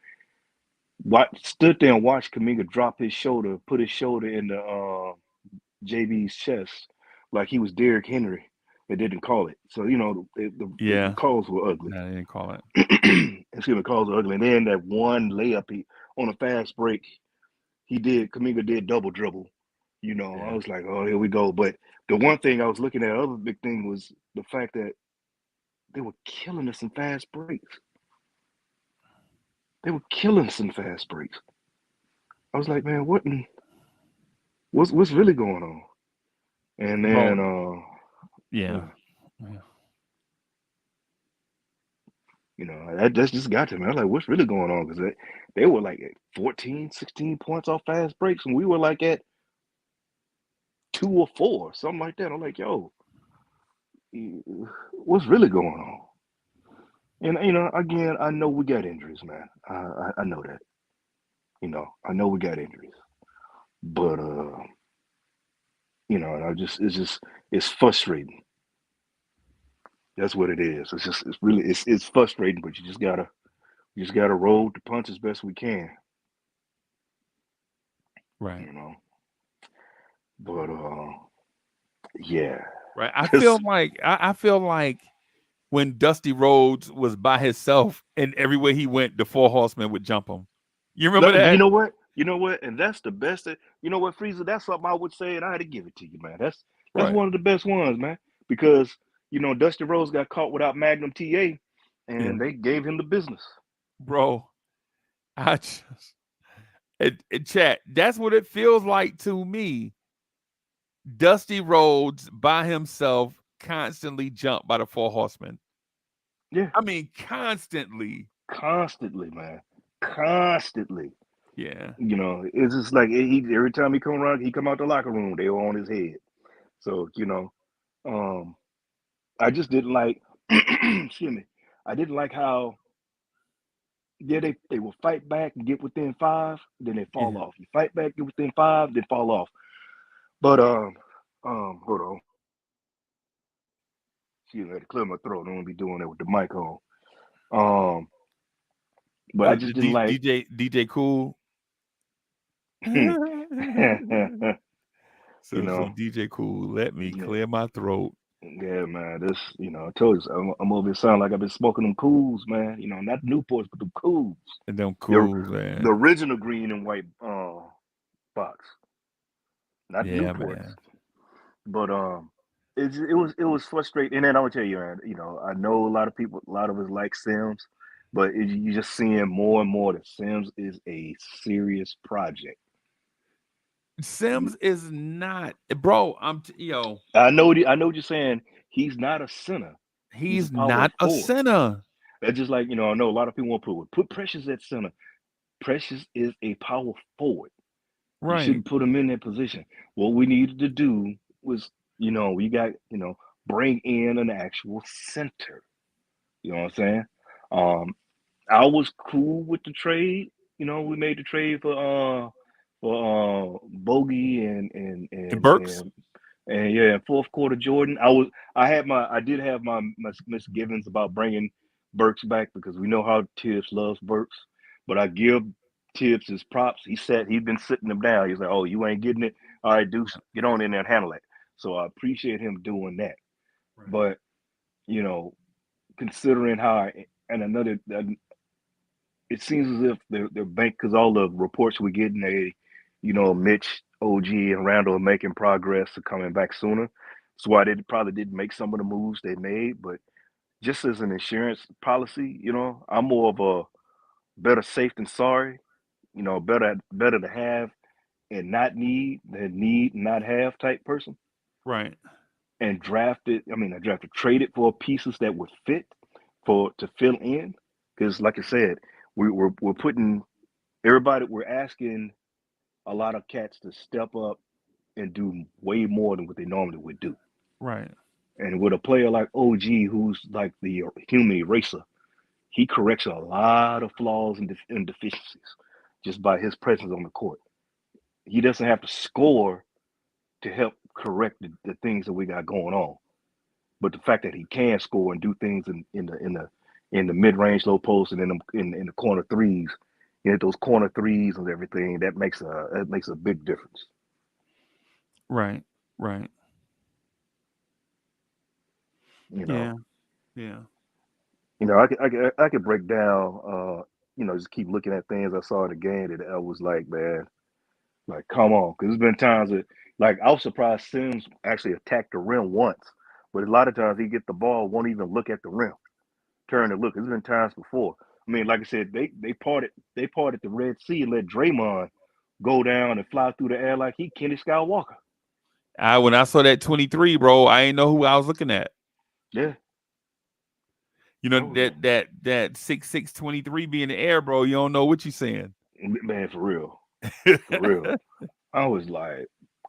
Stood there and watched Kaminga drop his shoulder, put his shoulder in the JB's chest like he was Derrick Henry. They didn't call it. So the Yeah. calls were ugly. No, they didn't call it. Excuse me, the calls were ugly. And then that one layup on a fast break, Kaminga did double dribble. I Yeah. was like, oh, here we go. But the one thing I was looking at, other big thing was the fact that they were killing us in fast breaks. They were killing us in fast breaks. I was like, man, what's really going on? And then, Bro. Yeah. uh, Yeah. that just got to me. I was like, what's really going on? Because they were like at 14, 16 points off fast breaks, and we were like at 2 or 4, something like that. I'm like, yo, what's really going on? And again, I know we got injuries, man. I know that. I know we got injuries, but and it's frustrating. That's what it is. It's frustrating, but you just gotta roll the punch as best we can, Right. you know. But yeah, Right. I feel just like I feel like when Dusty Rhodes was by himself and everywhere he went, the Four Horsemen would jump him. You remember look, you that? know what? You know what? And that's the best. You know what, Frieza? That's something I would say, and I had to give it to you, man. That's Right. one of the best ones, man. Because Dusty Rhodes got caught without Magnum TA, Yeah. and they gave him the business. Bro, I just chat. That's what it feels like to me. Dusty Rhodes by himself constantly jumped by the Four Horsemen. Yeah, I mean, constantly. constantly, man, constantly. Yeah. It's just like every time he come around, he come out the locker room, they were on his head. So um, I just didn't like. Excuse me. I didn't like how they will fight back and get within 5, then they fall Yeah. off. You fight back, get within 5, then fall off. But hold on. Excuse me, I had to clear my throat. I don't want to be doing that with the mic on. Um, but I just didn't like. DJ Cool. you So know, DJ Cool, let me yeah, clear my throat. yeah, man. I told you, I'm over here sounding like I've been smoking them cools, man. Not the Newports, but the cools. And them The cools, the man. original green and white box, not Yeah, Newports. man. But it was frustrating. And then I'm gonna tell you, man. I know a lot of people, a lot of us like Sims, but you're just seeing more and more that Sims is a serious project. Sims is not, bro. I know what you're saying. He's not a center. He's a He's power not a forward. center. That's just like I know a lot of people want to put Precious at center. Precious is a power forward. You Right. shouldn't put him in that position. What we needed to do was, we got, bring in an actual center. You know what I'm saying? Um, I was cool with the trade. We made the trade for Bogey And Burks. and yeah, fourth quarter Jordan. I did have my misgivings about bringing Burks back because we know how Tibbs loves Burks, but I give Tibbs his props. He'd been sitting him down. He's like, "Oh, you ain't getting it. All right, Deuce, get on in there and handle it." So I appreciate him doing that. Right. But you know, considering how and another, it seems as if they're bank because all the reports we get, Mitch, OG, and Randall are making progress to coming back sooner. That's why they probably didn't make some of the moves they made. But just as an insurance policy, I'm more of a better safe than sorry. Better to have and not not have type person, Right. and traded for pieces that would fit to fill in. Because, like I said, we're putting everybody. We're asking a lot of cats to step up and do way more than what they normally would do. Right. And with a player like OG, who's like the human eraser, he corrects a lot of flaws and deficiencies just by his presence on the court. He doesn't have to score to help correct the things that we got going on. But the fact that he can score and do things in the mid range, low post, and in the corner threes, those corner threes and everything, that makes a big difference. Right. Right. You know, Yeah. Yeah. I could break down, just keep looking at things I saw in the game that I was like, man, like, come on, because there's been times that, like, I was surprised Sims actually attacked the rim once, but a lot of times he get the ball, won't even look at the rim, turn and look. There's been times before. I mean, like I said, they parted the Red Sea and let Draymond go down and fly through the air like he Kenny Skywalker. When I saw that 23, bro, I didn't know who I was looking at. Yeah. You know, that 6'6", 23 be in the air, bro. You don't know what you're saying. Man, for real. For real. I was like,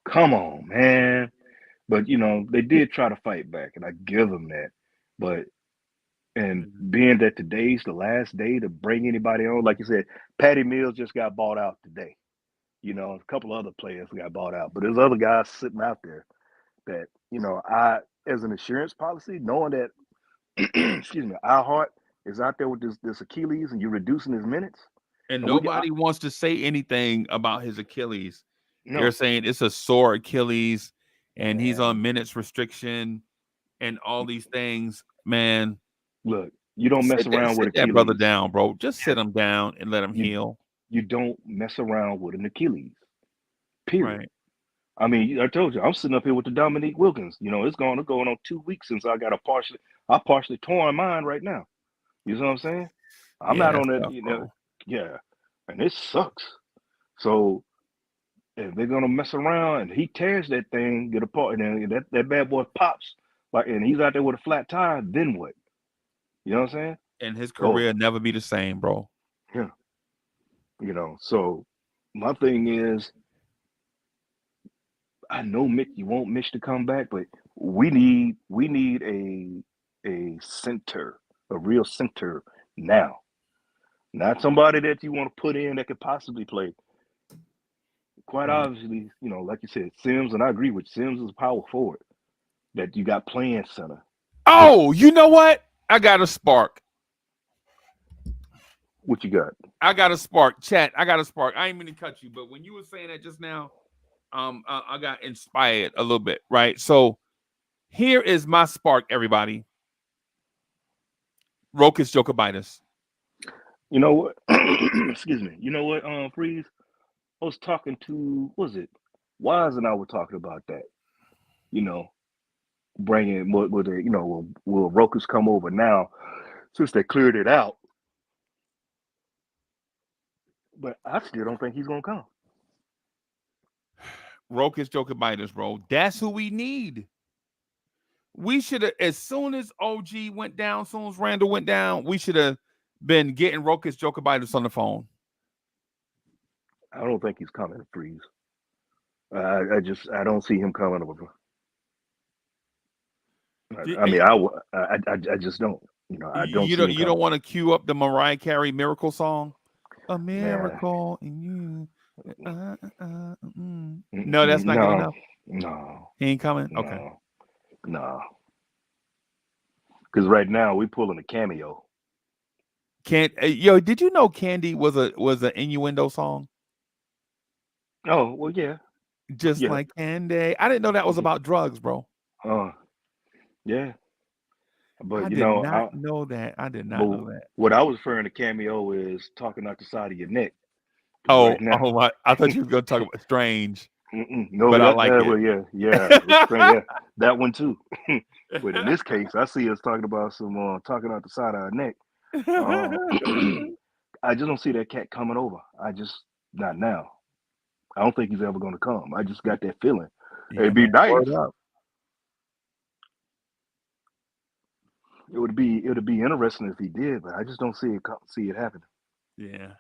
come on, man. But, they did try to fight back, and I give them that. But, and being that today's the last day to bring anybody on, like you said, Patty Mills just got bought out today. A couple other players got bought out. But there's other guys sitting out there that, I, as an insurance policy, knowing that, excuse me, our heart is out there with this Achilles and you're reducing his minutes. And nobody wants to say anything about his Achilles. No. They're saying it's a sore Achilles and he's on minutes restriction and all these things. Man, look, you don't mess around with Achilles. That brother down, bro. Just sit him down and let him heal. You don't mess around with an Achilles. Period. Right. I mean, I told you, I'm sitting up here with the Dominique Wilkins. It's going on 2 weeks since I got I partially torn mine right now. You know what I'm saying? I'm not on that, tough, yeah. And it sucks. So if they're gonna mess around and he tears that thing, get apart, and then that bad boy pops, and he's out there with a flat tire, then what? You know what I'm saying? And his career never be the same, bro. Yeah. So my thing is, I know you want Mitch to come back, but we need a center, a real center now. Not somebody that you want to put in that could possibly play. Quite obviously, like you said, Sims, and I agree with Sims is a power forward that you got playing center. Oh, you know what? I got a spark. What you got? I got a spark. Chat, I got a spark. I ain't mean to cut you, but when you were saying that just now, I got inspired a little bit, right? So here is my spark, everybody. Rokas Jokibitis. You know what? Excuse me. You know what, Freeze? I was talking to, what was it? Wise and I were talking about that. Bringing, will Rokas come over now since they cleared it out? But I still don't think he's going to come. Rokas Jokibitis, bro. That's who we need. We should have, as soon as OG went down, as soon as Randall went down, we should have been getting Rokas Jokibitis on the phone. I don't think he's coming, Freeze. I don't see him coming over. I just don't. I don't. You don't want to cue up the Mariah Carey Miracle song? A miracle in you. No, that's not good enough. No, he ain't coming. Okay, no. Because right now we pulling a cameo. Did you know Candy was an innuendo song? Oh well, yeah. Just like Candy. I didn't know that was about drugs, bro. Yeah. But I did not know that. I did not know that. What I was referring to cameo is talking out the side of your neck. Oh, right my! I thought you were going to talk about Strange. No, but I like it. Well, yeah, that one too. But in this case, I see us talking about some talking out the side of our neck. I just don't see that cat coming over. Not now. I don't think he's ever going to come. I just got that feeling. Yeah, It'd be man. nice. Word up. It would be interesting if he did, but I just don't see it happen. Yeah.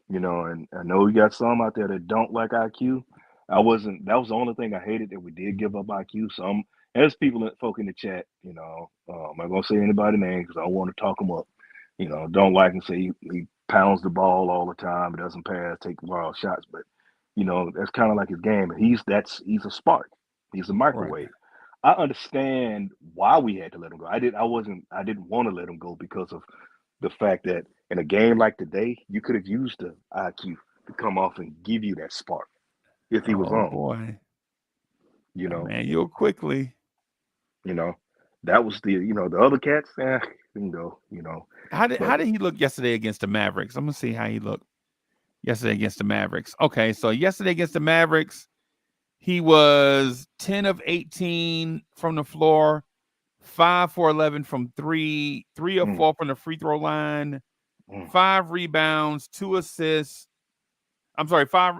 You know, and I know we got some out there that don't like IQ. That was the only thing I hated, that we did give up IQ. Some There's folk in the chat, you know, I'm not gonna say anybody's name because I don't want to talk them up. You know, don't like him, say he pounds the ball all the time, doesn't pass, take wild shots, but you know, that's kind of like his game. And he's a spark. He's a Right. microwave. I understand why we had to let him go. I didn't want to let him go because of the fact that in a game like today, you could have used the IQ to come off and give you that spark if he was Oh on. boy. You know, Man, you'll quickly. you know, that was the other cats. You know. How But did he look yesterday against the Mavericks? I'm gonna see how he looked yesterday against the Mavericks. Okay, so yesterday against the Mavericks, he was 10 of 18 from the floor, 5 for 11 from 3, 3 of 4 from the free throw line, 5 rebounds, 2 assists. I'm sorry, 5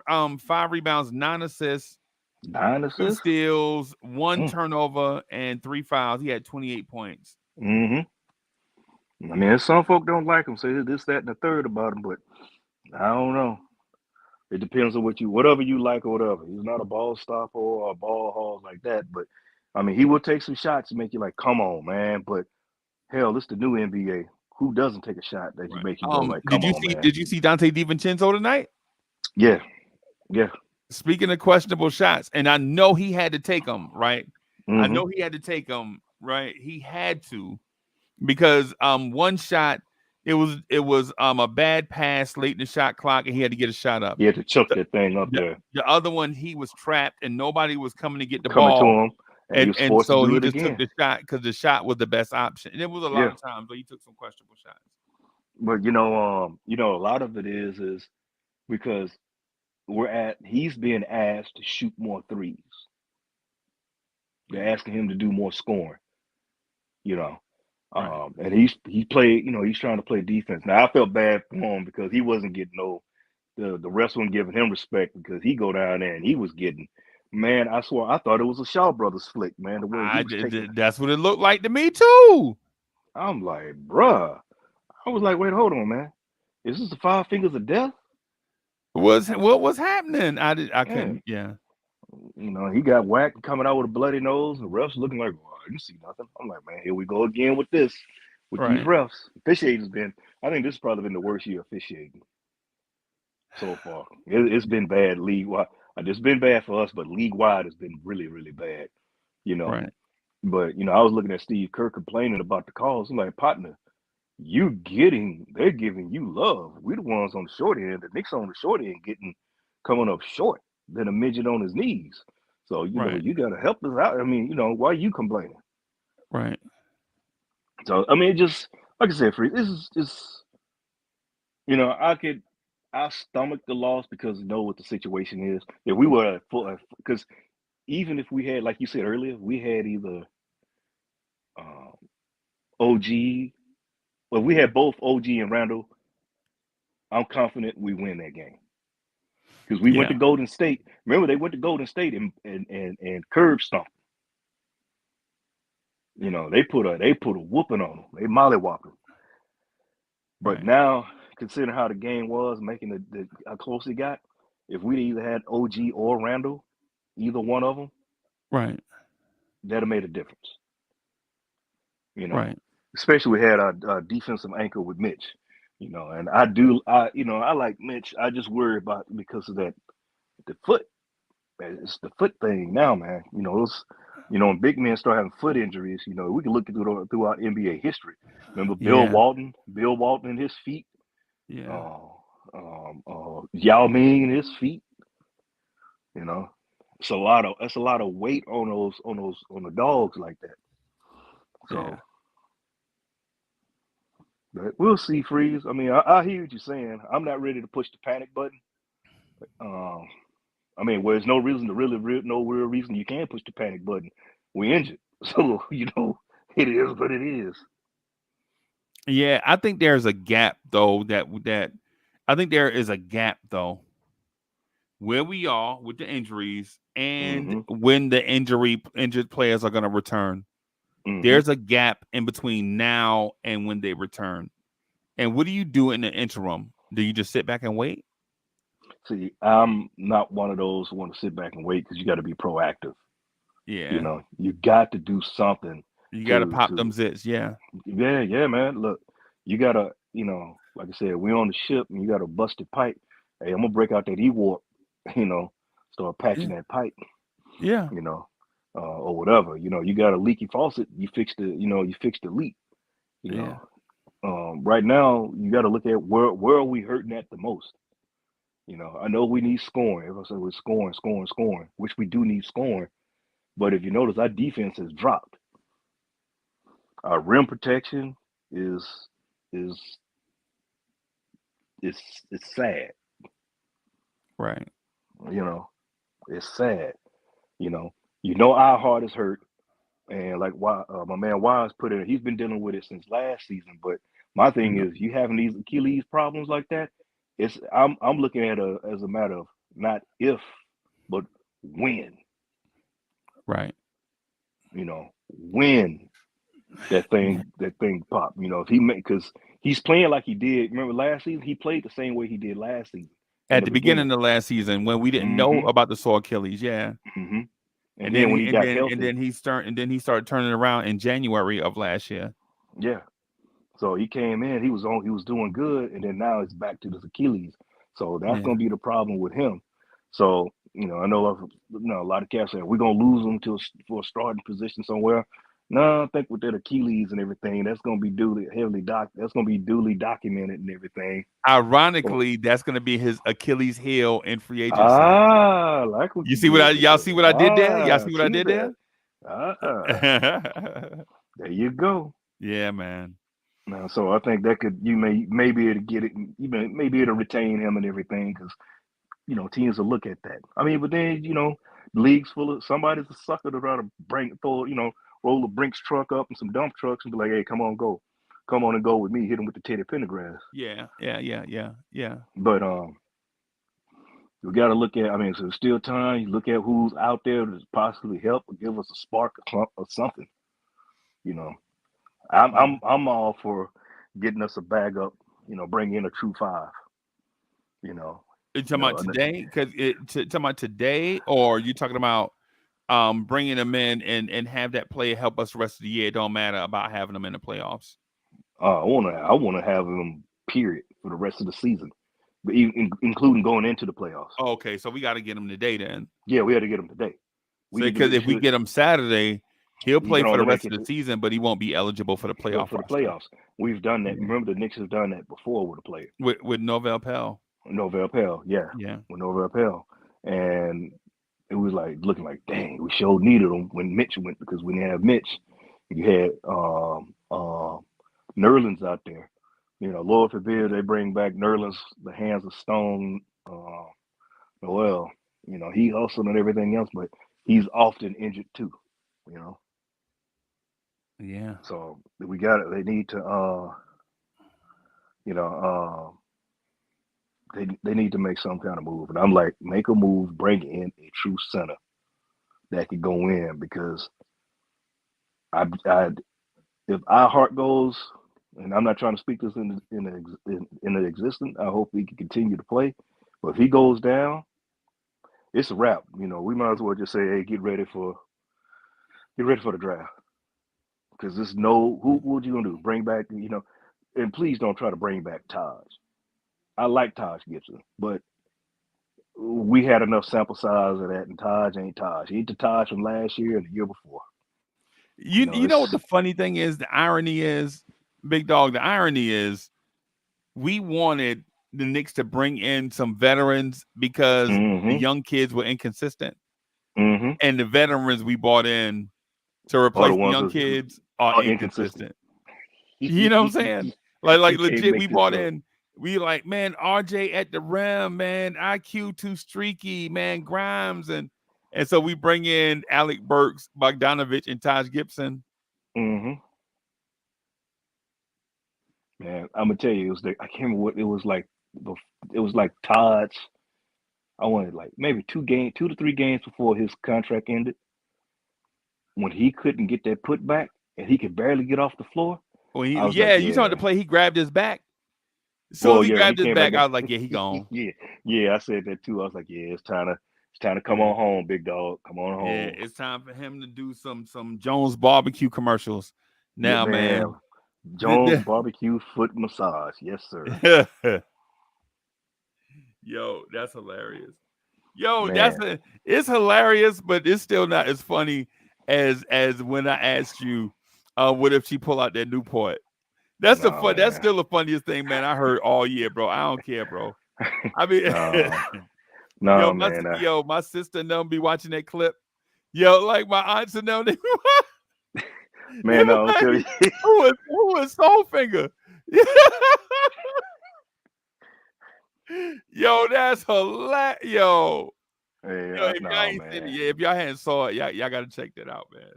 rebounds, 9 assists, 2 steals, 1 turnover, and 3 fouls. He had 28 points. I mean, some folk don't like him, say this, that, and the third about him, but I don't know. It depends on whatever you like or whatever. He's not a ball stopper or a ball hog like that, but I mean, he will take some shots and make you like, come on, man. But hell, this the new NBA. Who doesn't take a shot that you make you go like, come on, man? Did you see Dante DiVincenzo tonight? Yeah. Speaking of questionable shots, and I know he had to take them, right? I know he had to take them, right? He had to, because one shot, it was a bad pass late in the shot clock, and he had to get a shot up. He had to chuck that thing up there. The other one, he was trapped, and nobody was coming to get the Coming ball. to him, and So he just took the shot because the shot was the best option. And it was a lot of times, but he took some questionable shots. But a lot of it is because he's being asked to shoot more threes. They're asking him to do more scoring. You know. Right. And he played, he's trying to play defense. Now I felt bad for him because he wasn't getting the refs weren't giving him respect because he go down there and he was getting, man, I swear I thought it was a Shaw Brothers flick, man. The way he was taking, that's what it looked like to me too. I'm like, bruh. I was like, wait, hold on, man. Is this the 5 fingers of death? What was happening? I couldn't, yeah. He got whacked coming out with a bloody nose. The refs looking like, well, I didn't see nothing. I'm like, man, here we go again with this. With these refs. Officiating's I think this has probably been the worst year officiating so far. It's been bad league-wide. It's been bad for us, but league-wide has been really, really bad. Right. But, I was looking at Steve Kerr complaining about the calls. I'm like, partner, they're giving you love. We're the ones on the short end. The Knicks on the short end coming up short than a midget on his knees. So, you got to help us out. I mean, why are you complaining? Right. So, I mean, just like I said, this is just, I stomach the loss because I know what the situation is. If we were because even if we had, like you said earlier, we had either OG, well, we had both OG and Randall, I'm confident we win that game. Because we went to Golden State. Remember, they went to Golden State and curb stomped. They put a whooping on them. They mollywhopped them. But now, considering how the game was, making how close it got, if we either had OG or Randall, either one of them, right, that'd have made a difference. Right. Especially we had our defensive anchor with Mitch. And I like Mitch. I just worry about because of the foot. It's the foot thing now, man. When big men start having foot injuries, we can look throughout NBA history. Remember Bill Walton and his feet. Yeah. Yao Ming and his feet. It's a lot of weight on the dogs like that. So, but we'll see, Freeze. I mean, I hear what you're saying. I'm not ready to push the panic button. I mean, there's no reason no real reason you can't push the panic button. We injured, so it is what it is. Yeah, I think there's a gap though. I think there is a gap though. where we are with the injuries and Mm-hmm. when the injured players are going to return. Mm-hmm. There's a gap in between now and when they return. And what do you do in the interim? Do you just sit back and wait? See, I'm not one of those who want to sit back and wait because you got to be proactive. You Yeah. know, you got to do something You got to to pop them to zits. Yeah. yeah, yeah, man. Look, you gotta, like I said, we on the ship and you got a busted pipe. Hey, I'm gonna break out that E-warp, you know, start patching Yeah. that pipe, Yeah. you know, or whatever. You got a leaky faucet, you fix the leak, you Yeah. know. Right now, you got to look at where are we hurting at the most. I know we need scoring. Everyone says we're scoring, scoring, scoring, which we do need scoring. But if you notice, our defense has dropped. Our rim protection is is is it's sad. Right. You know, it's sad. You know, our heart is hurt, and like why my man Wise put it, he's been dealing with it since last season. But my thing No. is, you having these Achilles problems like that, I'm looking at it as a matter of not if, but when. Right. When Yeah. that thing pop. If he make because he's playing like he did. Remember last season, he played the same way he did last season in At the the beginning beginning. of last season when we didn't know Hmm. about the sore Achilles, yeah. Hmm. And And then then when he he and got then and healthy, then he started turning around in January of last year. yeah. So he came in, he was doing good, and then now it's back to his Achilles. So that's Yeah. gonna be the problem with him. So I know a lot of cats say we're gonna lose him for a starting position somewhere. No, I think with that Achilles and everything, that's gonna be that's gonna be duly documented and everything. Well, Ironically, that's going to be his Achilles heel in free agency. I like what You you see what did y'all there. see what I did there? Y'all see what I See did that. there? Uh-uh. There you go. Yeah, man. Now, so I think that maybe it'll get it, maybe it'll retain him and everything because teams will look at that. I mean, but then the league's full of somebody's a sucker to try to roll a Brinks truck up and some dump trucks and be like, hey, come on and go with me, hit him with the Teddy Pendergrass. Yeah, yeah, yeah, yeah, yeah. But we got to look at. I mean, so there's still time. You look at who's out there to possibly help or give us a spark, a clump, or something. You know, I'm Yeah. I'm I'm all for getting us a bag up. Bring in a true five. You know, You you talking know, about and today? Because talking about today, or you talking about bringing them in and have that player help us the rest of the year? It don't matter about having them in the playoffs. I wanna have them period for the rest of the season, but even including going into the playoffs. Oh, okay, so we got to get him today then. Yeah, we had to get them today. We So need to because make if we sure get him Saturday, he'll he play can for the only make rest it of the season, but he won't be eligible for the playoff for the roster. playoffs. We've done that. Yeah, Remember, the Knicks have done that before with a player. with Novell Pell. Novell Pell, yeah, Yeah, with Novell Pell, and it was like looking like, dang, we sure needed him when Mitch went because we didn't have Mitch. You had Nerlens out there. Lord forbid they bring back Nerlens, the hands of stone. Noel, he hustled and everything else, but he's often injured too. You know, yeah, so we got it. They need to, you know, they need to make some kind of move, and I'm like, make a move, bring in a true center that could go in because I if our heart goes, and I'm not trying to speak this in the existence. I hope he can continue to play, but if he goes down, it's a wrap. We might as well just say, hey, get ready for the draft because there's no who what you gonna do? Bring back, and please don't try to bring back Taj. I like Taj Gibson, but we had enough sample size of that, and Taj ain't Taj. He ain't the Taj from last year and the year before. you know what It's the funny thing is? The irony is, Big Dog. The irony is, we wanted the Knicks to bring in some veterans because the mm-hmm, young kids were inconsistent, mm-hmm. and the veterans we bought in to Are the replace the ones young that kids are are inconsistent. inconsistent. You know what I'm saying? Like You can't legit, we make this bought up. in. We like, man, RJ at the rim, man, IQ too streaky, man, Grimes, and so we bring in Alec Burks, Bogdanovich, and Taj Gibson. Mm-hmm. Man, I'm gonna tell you, I can't remember what it was like. It was like Todd's I wanted like maybe 2 to 3 games before his contract ended, when he couldn't get that putback and he could barely get off the floor. When I was like, you saw the yeah. play, he grabbed his back. As soon Well, as he yeah, when he grabbed his came back back, I in, was like, yeah, he gone. yeah, I said that too. I was like, yeah, it's time to come Yeah. on home, big dog. Come on Yeah, home. it's time for him to do some Jones barbecue commercials. Yeah, Now, man. man. Jones barbecue foot massage. Yes, sir. Yo, that's hilarious. Yo, Man, it's hilarious, but it's still not as funny as when I asked you, what if she pull out that Newport? That's no, that's man. still the funniest thing, man. I heard all year, bro. I don't care, bro. I mean, No, no, man. my sister and them be watching that clip. Yo, like my aunts and them, they Man, were no, I'll like, tell you. who was Soulfinger? Yo, that's hilarious. Yo, Hey, if y'all no, ain't seen it, man. yeah, if y'all hadn't saw it, y'all got to check that out, man.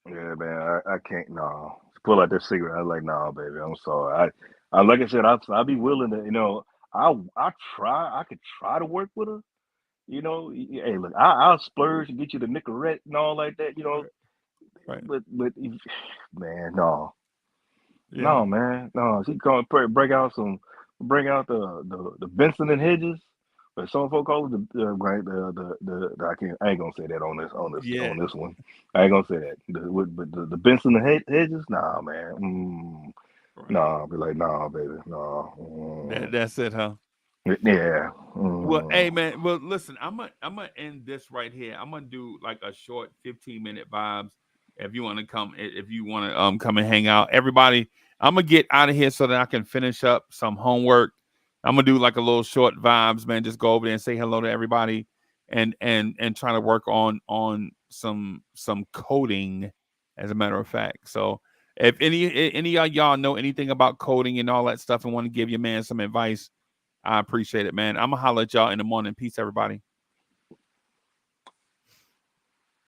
Yeah, man. I can't. No, pull out that cigarette. I was like, no, baby. I'm sorry. I like I said, I'd be willing to. I could try to work with her. Hey, look, I'll splurge and get you the Nicorette and all like that. Right. Right. But man, no. Yeah. No, man, no. She gonna bring out the Benson and Hedges, but some folk call it I ain't gonna say that Yeah. on this one. I ain't gonna say that. But the Benson and Hedges, nah, man. Right. Nah, I'll be like, nah, baby, nah. That's it, huh? Yeah. Well, hey man. Well, listen, I'm gonna end this right here. I'm gonna do like a short 15-minute vibes. If you want to come and hang out, everybody. I'm gonna get out of here so that I can finish up some homework. I'm gonna do like a little short vibes, man. Just go over there and say hello to everybody, and try to work on some coding, as a matter of fact. So, if any of y'all know anything about coding and all that stuff and want to give your man some advice, I appreciate it, man. I'm gonna holler at y'all in the morning. Peace, everybody.